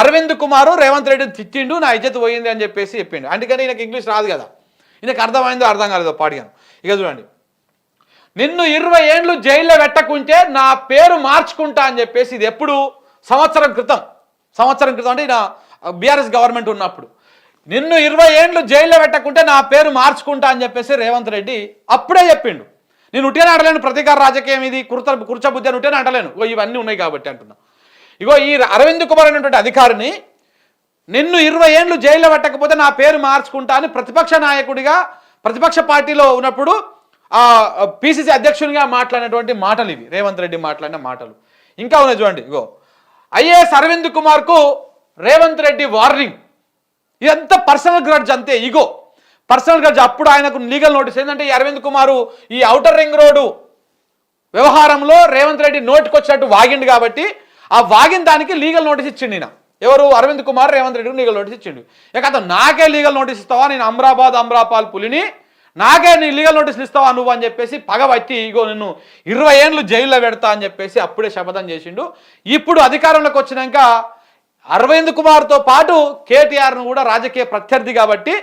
అరవింద్ కుమారు రేవంత్ రెడ్డిని తిట్టిండు, నా ఇజ్జత్ పోయింది అని చెప్పేసి చెప్పిండు. అందుకని ఈయనకి ఇంగ్లీష్ రాదు కదా, ఈయనకు అర్థమైందో అర్థం కాలేదో పాడిగాను. ఇక చూడండి, నిన్ను 20 ఏండ్లు జైల్లో పెట్టకుంటే నా పేరు మార్చుకుంటా అని చెప్పేసి, ఇది ఎప్పుడు? సంవత్సరం క్రితం అంటే ఈయన బీఆర్ఎస్ గవర్నమెంట్ ఉన్నప్పుడు, నిన్ను 20 ఏండ్లు జైల్లో పెట్టకుంటే నా పేరు మార్చుకుంటా అని చెప్పేసి రేవంత్ రెడ్డి అప్పుడే చెప్పిండు. నేను ఉట్టిగానే అంటలేను, ప్రతీకార రాజకీయం ఇది, కుర్చబుద్ధి అని ఉట్టిగానే అంటలేను. ఇవన్నీ ఉన్నాయి కాబట్టి అంటున్నా. ఇగో ఈ అరవింద్ కుమార్ అనేటువంటి అధికారిని నిన్ను 20 ఏండ్లు జైల్లో పెట్టకపోతే నా పేరు మార్చుకుంటా అని ప్రతిపక్ష నాయకుడిగా ప్రతిపక్ష పార్టీలో ఉన్నప్పుడు పిసిసి అధ్యక్షునిగా మాట్లాడినటువంటి మాటలు ఇవి, రేవంత్ రెడ్డి మాట్లాడిన మాటలు. ఇంకా ఉన్నాయి చూడండి. ఇగో ఐఏఎస్ అరవింద్ కుమార్కు రేవంత్ రెడ్డి వార్నింగ్. ఇదంతా పర్సనల్ గ్రడ్జ్, అంతే, ఇగో పర్సనల్ గ్రడ్జ్. అప్పుడు ఆయనకు లీగల్ నోటీస్ ఏంటంటే ఈ అరవింద్ కుమారు ఈ ఔటర్ రింగ్ రోడ్డు వ్యవహారంలో రేవంత్ రెడ్డి నోటికి వచ్చినట్టు వాగిండు కాబట్టి ఆ వాగిన దానికి లీగల్ నోటీస్ ఇచ్చిండు ఈయన. ఎవరు? అరవింద్ కుమార్ రేవంత్ రెడ్డికి లీగల్ నోటీస్ ఇచ్చిండు. ఇక అతను నాకే లీగల్ నోటీస్ ఇస్తావా, నేను అమ్రాపాల్ పులిని, నాకే నీ లీగల్ నోటీసులు ఇస్తావా నువ్వు అని చెప్పేసి పగబట్టి ఇగో నిన్ను 20 ఏండ్లు జైల్లో పెడతా అని చెప్పేసి అప్పుడే శపథం చేసిండు. ఇప్పుడు అధికారంలోకి వచ్చినాక అరవింద్ కుమార్తో పాటు కేటీఆర్ను కూడా రాజకీయ ప్రత్యర్థి కాబట్టి,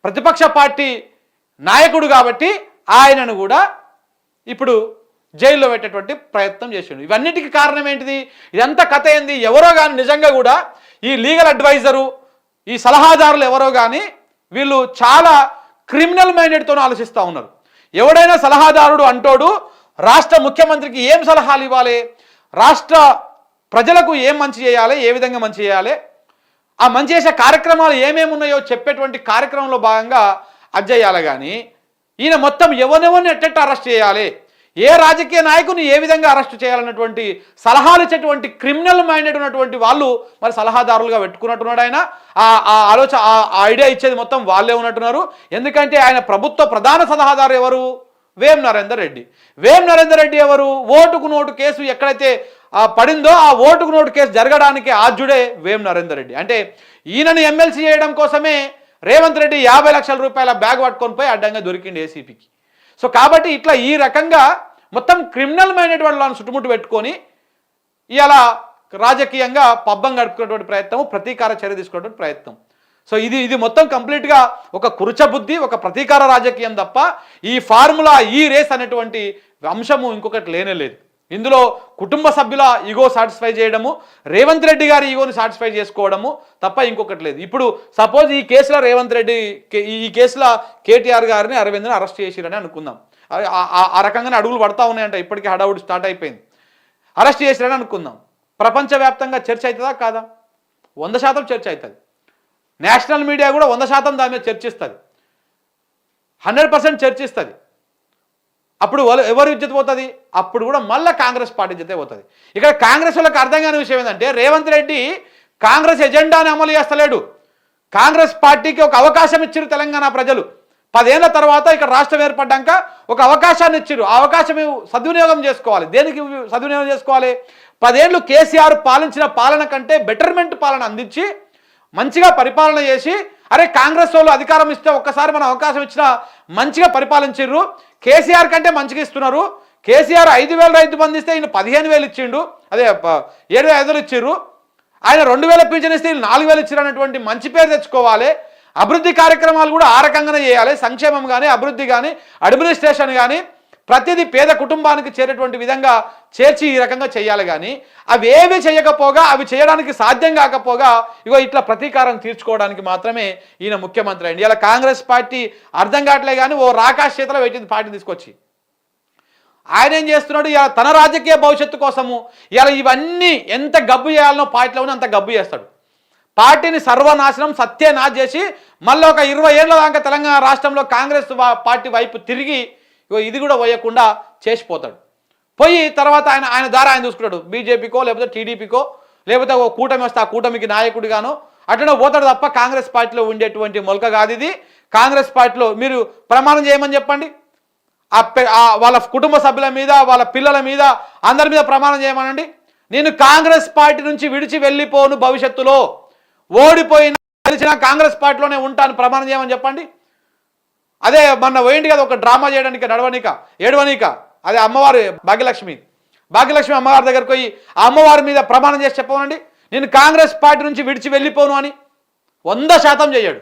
ప్రతిపక్ష పార్టీ నాయకుడు కాబట్టి ఆయనను కూడా ఇప్పుడు జైల్లో పెట్టేటువంటి ప్రయత్నం చేసిండు. ఇవన్నిటికీ కారణం ఏంటిది? ఇదంతా కథ ఏంది? ఎవరో కానీ నిజంగా కూడా ఈ లీగల్ అడ్వైజరు, ఈ సలహాదారులు ఎవరో కానీ వీళ్ళు చాలా క్రిమినల్ మైండెడ్తో ఆలోచిస్తూ ఉన్నారు. ఎవడైనా సలహాదారుడు అంటోడు రాష్ట్ర ముఖ్యమంత్రికి ఏం సలహాలు ఇవ్వాలి, రాష్ట్ర ప్రజలకు ఏం మంచి చేయాలి, ఏ విధంగా మంచి చేయాలి, ఆ మంచి చేసే కార్యక్రమాలు ఏమేమి ఉన్నాయో చెప్పేటువంటి కార్యక్రమంలో భాగంగా అది చేయాలి. కానీ ఈయన మొత్తం ఎవరెవరిని ఎట్టెట్టు అరెస్ట్ చేయాలి, ఏ రాజకీయ నాయకుని ఏ విధంగా అరెస్ట్ చేయాలన్నటువంటి సలహాలు ఇచ్చేటువంటి క్రిమినల్ మైండెడ్ ఉన్నటువంటి వాళ్ళు మరి సలహాదారులుగా పెట్టుకున్నట్టున్నాడు ఆయన. ఆ ఆలోచన ఆ ఐడియా ఇచ్చేది మొత్తం వాళ్ళే ఉన్నట్టున్నారు. ఎందుకంటే ఆయన ప్రభుత్వ ప్రధాన సలహాదారు ఎవరు? వేం నరేందర్ రెడ్డి. వేం నరేందర్ రెడ్డి ఎవరు? ఓటుకు నోటు కేసు ఎక్కడైతే పడిందో ఆ ఓటుకు నోటు కేసు జరగడానికి ఆద్యుడే వేం నరేందర్ రెడ్డి. అంటే ఈయనను ఎమ్మెల్సీ చేయడం కోసమే రేవంత్ రెడ్డి 50 లక్షల రూపాయల బ్యాగ్ పట్టుకొని పోయి అడ్డంగా దొరికింది ఏసీపీకి. సో కాబట్టి ఇట్లా ఈ రకంగా మొత్తం క్రిమినల్ మైండెడ్ వాళ్ళని చుట్టుముట్టు పెట్టుకొని ఇలా రాజకీయంగా పబ్బం గడుపుకునేటువంటి ప్రయత్నం, ప్రతీకార చర్య తీసుకునేటువంటి ప్రయత్నం. సో ఇది మొత్తం కంప్లీట్గా ఒక కురుచబుద్ధి, ఒక ప్రతీకార రాజకీయం తప్ప ఈ ఫార్ములా, ఈ రేస్ అనేటువంటి అంశము ఇంకొకటి లేనే లేదు. ఇందులో కుటుంబ సభ్యుల ఈగో సాటిస్ఫై చేయడము, రేవంత్ రెడ్డి గారి ఈగోని సాటిస్ఫై చేసుకోవడము తప్ప ఇంకొకటి లేదు. ఇప్పుడు సపోజ్ ఈ కేసులో రేవంత్ రెడ్డి, ఈ కేసులో కేటీఆర్ గారిని అరవింద్ని అరెస్ట్ చేసిరని అనుకుందాం. ఆ రకంగానే అడుగులు పడతా ఉన్నాయంట, ఇప్పటికీ హడావుడి స్టార్ట్ అయిపోయింది. అరెస్ట్ చేసిరని అనుకుందాం. ప్రపంచవ్యాప్తంగా చర్చ అవుతుందా కాదా? 100% చర్చ అవుతుంది. నేషనల్ మీడియా కూడా 100% దాని మీద చర్చిస్తుంది, 100% చర్చిస్తుంది. అప్పుడు ఎవరు ఇజ్జత్ పోతుంది? అప్పుడు కూడా మళ్ళీ కాంగ్రెస్ పార్టీ ఇజ్జతే పోతుంది. ఇక్కడ కాంగ్రెస్ వాళ్ళకి అర్థం కాని విషయం ఏంటంటే రేవంత్ రెడ్డి కాంగ్రెస్ ఎజెండాని అమలు చేస్తలేడు. కాంగ్రెస్ పార్టీకి ఒక అవకాశం ఇచ్చారు తెలంగాణ ప్రజలు. 10 ఏళ్ల తర్వాత ఇక్కడ రాష్ట్రం ఏర్పడ్డాక ఒక అవకాశాన్ని ఇచ్చారు. ఆ అవకాశం సద్వినియోగం చేసుకోవాలి. దేనికి సద్వినియోగం చేసుకోవాలి? 10 ఏళ్ళు కేసీఆర్ పాలించిన పాలన కంటే బెటర్మెంట్ పాలన అందించి మంచిగా పరిపాలన చేసి, అరే కాంగ్రెస్ వాళ్ళు అధికారం ఇస్తే ఒక్కసారి మనం అవకాశం ఇచ్చినా మంచిగా పరిపాలించారు, కేసీఆర్ కంటే మంచిగా ఇస్తున్నారు, కేసీఆర్ 5,000 రైతు బంధు ఇస్తే ఈయన 15,000 ఇచ్చిండు, అదే 7,500 ఇచ్చిర్రు, ఆయన 2,000 పింఛన్ ఇస్తే 4,000 ఇచ్చారు అనేటువంటి మంచి పేరు తెచ్చుకోవాలి. అభివృద్ధి కార్యక్రమాలు కూడా ఆ రకంగానే చేయాలి. సంక్షేమం కానీ, అభివృద్ధి కానీ, అడ్మినిస్ట్రేషన్ కానీ ప్రతిదీ పేద కుటుంబానికి చేరేటువంటి విధంగా చేర్చి ఈ రకంగా చేయాలి. కానీ అవి ఏవి చేయకపోగా, అవి చేయడానికి సాధ్యం కాకపోగా ఇగో ఇట్లా ప్రతీకారం తీర్చుకోవడానికి మాత్రమే ఈయన ముఖ్యమంత్రి అయింది. ఇలా కాంగ్రెస్ పార్టీ అర్థం కావట్లే కానీ ఓ రాకాష్ చేతిలో పెట్టింది పార్టీని తీసుకొచ్చి. ఆయన ఏం చేస్తున్నాడు, ఇలా తన రాజకీయ భవిష్యత్తు కోసము ఇలా ఇవన్నీ ఎంత గబ్బు చేయాలనో పార్టీలో అంత గబ్బు చేస్తాడు. పార్టీని సర్వనాశనం సత్యనాశ చేసి మళ్ళీ ఒక 20 ఏళ్ళ దాకా తెలంగాణ రాష్ట్రంలో కాంగ్రెస్ పార్టీ వైపు తిరిగి ఇది కూడా పోయకుండా చేసిపోతాడు. పోయి తర్వాత ఆయన ద్వారా ఆయన చూసుకుంటాడు. బీజేపీకో లేకపోతే టీడీపీకో లేకపోతే ఓ కూటమి వస్తే ఆ కూటమికి నాయకుడిగానో అట్లనే పోతాడు తప్ప కాంగ్రెస్ పార్టీలో ఉండేటువంటి మొలక కాదు ఇది. కాంగ్రెస్ పార్టీలో మీరు ప్రమాణం చేయమని చెప్పండి, వాళ్ళ కుటుంబ సభ్యుల మీద, వాళ్ళ పిల్లల మీద, అందరి మీద ప్రమాణం చేయమనండి. నేను కాంగ్రెస్ పార్టీ నుంచి విడిచి వెళ్ళిపోను, భవిష్యత్తులో ఓడిపోయినా గెలిచినా కాంగ్రెస్ పార్టీలోనే ఉంటాను ప్రమాణం చేయమని చెప్పండి. అదే మొన్న పోయింది కదా ఒక డ్రామా చేయడానికి ఏడవనిక అదే అమ్మవారు భాగ్యలక్ష్మి అమ్మవారి దగ్గరికి పోయి ఆ అమ్మవారి మీద ప్రమాణం చేసి చెప్పమనండి, నేను కాంగ్రెస్ పార్టీ నుంచి విడిచి వెళ్ళిపోను అని. 100% చేయడు.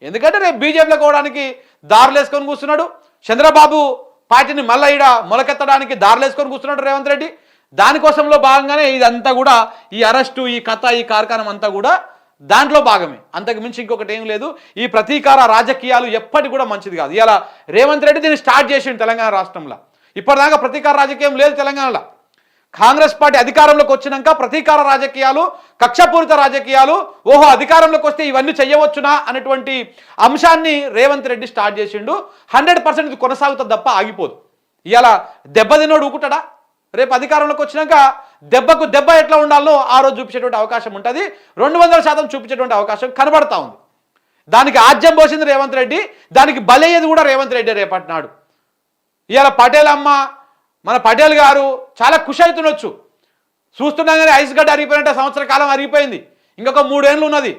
ఎందుకంటే రేపు బీజేపీలో పోవడానికి దారులు వేసుకొని కూర్చున్నాడు. చంద్రబాబు పార్టీని మళ్ళీ ఈడ మొలకెత్తడానికి దారులు వేసుకొని కూర్చున్నాడు రేవంత్ రెడ్డి. దానికోసంలో భాగంగానే ఇదంతా కూడా ఈ అరెస్టు, ఈ కథ, ఈ కార్యక్రమం అంతా కూడా దాంట్లో భాగమే. అంతకు మించి ఇంకొకటి ఏం లేదు. ఈ ప్రతీకార రాజకీయాలు ఎప్పటికి కూడా మంచిది కాదు. ఇలా రేవంత్ రెడ్డి దీన్ని స్టార్ట్ చేసిండు తెలంగాణ రాష్ట్రంలో. ఇప్పటిదాకా ప్రతీకార రాజకీయం లేదు తెలంగాణలో. కాంగ్రెస్ పార్టీ అధికారంలోకి వచ్చినాక ప్రతీకార రాజకీయాలు, కక్షపూరిత రాజకీయాలు, ఓహో అధికారంలోకి వస్తే ఇవన్నీ చేయవచ్చునా అనేటువంటి అంశాన్ని రేవంత్ రెడ్డి స్టార్ట్ చేసిండు. 100% ఇది కొనసాగుతుంది తప్ప ఆగిపోదు. ఇలా దెబ్బతిన్నోడు ఊకుంటాడా? రేపు అధికారంలోకి వచ్చినాక దెబ్బకు దెబ్బ ఎట్లా ఉండాలో ఆ రోజు చూపించేటువంటి అవకాశం ఉంటుంది. 200% చూపించేటువంటి అవకాశం కనబడతా ఉంది. దానికి ఆజ్యం పోసింది రేవంత్ రెడ్డి, దానికి బలయ్యేది కూడా రేవంత్ రెడ్డి రేపటి నాడు. ఇవాళ పటేల్ అమ్మ, మన పటేల్ గారు చాలా ఖుషి అవుతుండొచ్చు. చూస్తున్నాగానే ఐస్ గడ్డ అరిగిపోయినట్టే సంవత్సర కాలం అరిగిపోయింది. ఇంకొక 3 ఏళ్ళు ఉన్నది.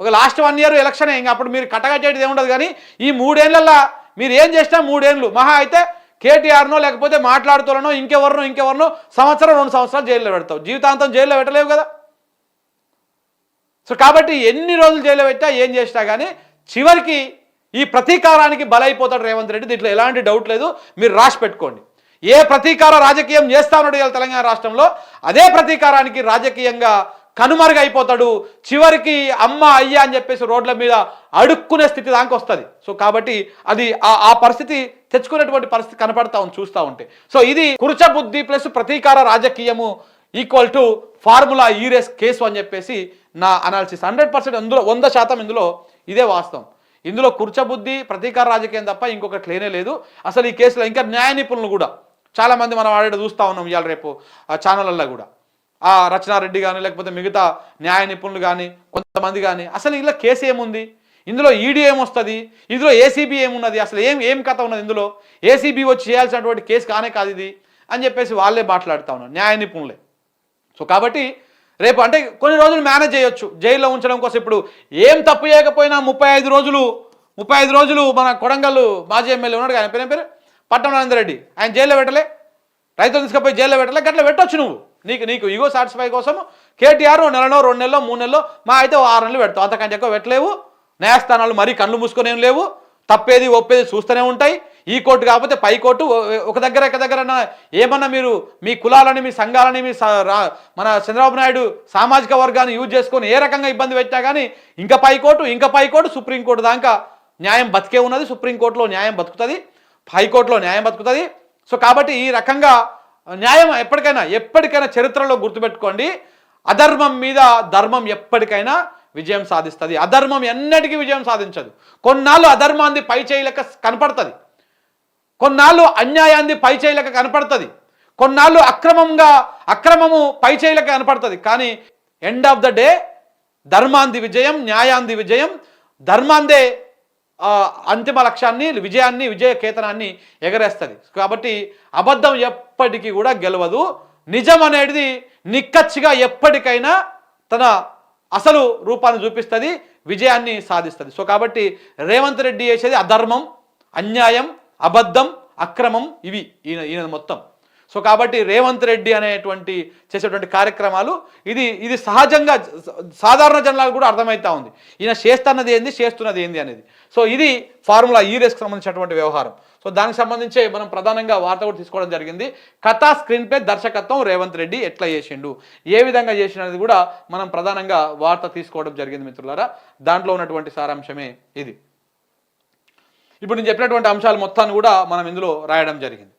ఒక లాస్ట్ 1 ఇయర్ ఎలక్షనే, ఇంకా అప్పుడు మీరు కట్టగట్టేది ఏముండదు. కానీ ఈ 3 ఏళ్ళల్లో మీరు ఏం చేసినా 3 ఏళ్ళు మహా అయితే కేటీఆర్నో లేకపోతే మాట్లాడుతానో ఇంకెవరినో సంవత్సరం 2 సంవత్సరాలు జైల్లో పెడతావు. జీవితాంతం జైల్లో పెట్టలేవు కదా. సో కాబట్టి ఎన్ని రోజులు జైల్లో పెట్టా ఏం చేసినా కానీ చివరికి ఈ ప్రతీకారానికి బలైపోతాడు రేవంత్ రెడ్డి. దీంట్లో ఎలాంటి డౌట్ లేదు. మీరు రాసి పెట్టుకోండి. ఏ ప్రతీకార రాజకీయం చేస్తా ఉన్నాడు ఇవాళ తెలంగాణ రాష్ట్రంలో, అదే ప్రతీకారానికి రాజకీయంగా కనుమరుగైపోతాడు. చివరికి అమ్మ అయ్యా అని చెప్పేసి రోడ్ల మీద అడుక్కునే స్థితి దానికి వస్తుంది. సో కాబట్టి అది ఆ పరిస్థితి తెచ్చుకునేటువంటి పరిస్థితి కనపడతా ఉంది చూస్తూ ఉంటే. సో ఇది కురుచ బుద్ధి ప్లస్ ప్రతీకార రాజకీయము ఈక్వల్ టు ఫార్ములా ఈ రేస్ కేసు అని చెప్పేసి నా అనాలిసిస్. 100% అందులో 100% ఇందులో ఇదే వాస్తవం. ఇందులో కుర్చబుద్ధి ప్రతీకార రాజకీయం తప్ప ఇంకొకటి లేనే లేదు. అసలు ఈ కేసులో ఇంకా న్యాయ నిపుణులు కూడా చాలామంది మనం ఆల్రెడీ చూస్తూ ఉన్నాం ఇవాళ రేపు ఆ ఛానళ్ళల్లో కూడా. ఆ రచనారెడ్డి కానీ లేకపోతే మిగతా న్యాయ నిపుణులు కానీ కొంతమంది కానీ అసలు ఇలా కేసు ఏముంది, ఇందులో ఈడీ ఏమొస్తుంది, ఇందులో ఏసీబీ ఏమున్నది, అసలు ఏం కథ ఉన్నది, ఇందులో ఏసీబీ వచ్చి చేయాల్సినటువంటి కేసు కానే కాదు ఇది అని చెప్పేసి వాళ్ళే మాట్లాడుతూ ఉన్నారు న్యాయ నిపుణులే. సో కాబట్టి రేపు అంటే కొన్ని రోజులు మేనేజ్ చేయొచ్చు జైల్లో ఉంచడం కోసం. ఇప్పుడు ఏం తప్పు చేయకపోయినా 35 రోజులు మన కొడంగల్ మాజీ ఎమ్మెల్యే ఉన్నాడు ఆయన పేరు పట్టణానంద రెడ్డి, ఆయన జైల్లో పెట్టలే, రైతులు తీసుకుపోయి జైల్లో పెట్టలే. గట్లా పెట్టొచ్చు నువ్వు, నీకు ఇగో సాటిస్ఫై కోసం. కేటీఆర్ 1 నెలలో 2 నెలలో 3 నెలలో మా అయితే 6 నెలలు పెడతావు, అంతకంటే ఎక్కువ పెట్టలేవు. న్యాయస్థానాలు మరీ కళ్ళు మూసుకొని ఏం లేవు, తప్పేది ఒప్పేది చూస్తూనే ఉంటాయి. ఈ కోర్టు కాకపోతే పై కోర్టు, ఒక దగ్గర ఏమన్నా మీరు మీ కులాలని మీ సంఘాలని మీ మన చంద్రబాబు నాయుడు సామాజిక వర్గాన్ని యూజ్ చేసుకొని ఏ రకంగా ఇబ్బంది పెట్టా కానీ ఇంకా పై కోర్టు సుప్రీంకోర్టు దాకా న్యాయం బతికే ఉన్నది. సుప్రీంకోర్టులో న్యాయం బతుకుతుంది, హైకోర్టులో న్యాయం బతుకుతుంది. సో కాబట్టి ఈ రకంగా న్యాయం ఎప్పటికైనా చరిత్రలో గుర్తుపెట్టుకోండి, అధర్మం మీద ధర్మం ఎప్పటికైనా విజయం సాధిస్తుంది. అధర్మం ఎన్నటికీ విజయం సాధించదు. కొన్నాళ్ళు అధర్మాన్ని పై చేయలేక కనపడుతుంది, కొన్నాళ్ళు అన్యాయాన్ని పై చేయలేక కనపడుతుంది, కొన్నాళ్ళు అక్రమము పై చేయలేక కనపడుతుంది. కానీ ఎండ్ ఆఫ్ ద డే ధర్మాంది విజయం, న్యాయాంది విజయం, ధర్మాందే అంతిమ లక్ష్యాన్ని విజయ కేతనాన్ని ఎగరేస్తుంది. కాబట్టి అబద్ధం ఎప్పటికీ కూడా గెలవదు. నిజం అనేది నిక్కచ్చిగా ఎప్పటికైనా తన అసలు రూపాన్ని చూపిస్తుంది, విజయాన్ని సాధిస్తుంది. సో కాబట్టి రేవంత్ రెడ్డి చేసేది అధర్మం, అన్యాయం, అబద్ధం, అక్రమం, ఇవి ఈయన మొత్తం. సో కాబట్టి రేవంత్ రెడ్డి అనేటువంటి చేసేటువంటి కార్యక్రమాలు ఇది సహజంగా సాధారణ జనాలకు కూడా అర్థమవుతా ఉంది, ఈయన చేస్తున్నది ఏంది చేస్తున్నది ఏంది అనేది. సో ఇది ఫార్ములా ఈ రేస్కి సంబంధించినటువంటి వ్యవహారం. సో దానికి సంబంధించే మనం ప్రధానంగా వార్త కూడా తీసుకోవడం జరిగింది. కథా స్క్రీన్ ప్లే దర్శకత్వం రేవంత్ రెడ్డి ఎట్లా చేసిండు, ఏ విధంగా చేసినది కూడా మనం ప్రధానంగా వార్త తీసుకోవడం జరిగింది మిత్రులారా. దాంట్లో ఉన్నటువంటి సారాంశమే ఇది. ఇప్పుడు నేను చెప్పినటువంటి అంశాలు మొత్తాన్ని కూడా మనం ఇందులో రాయడం జరిగింది.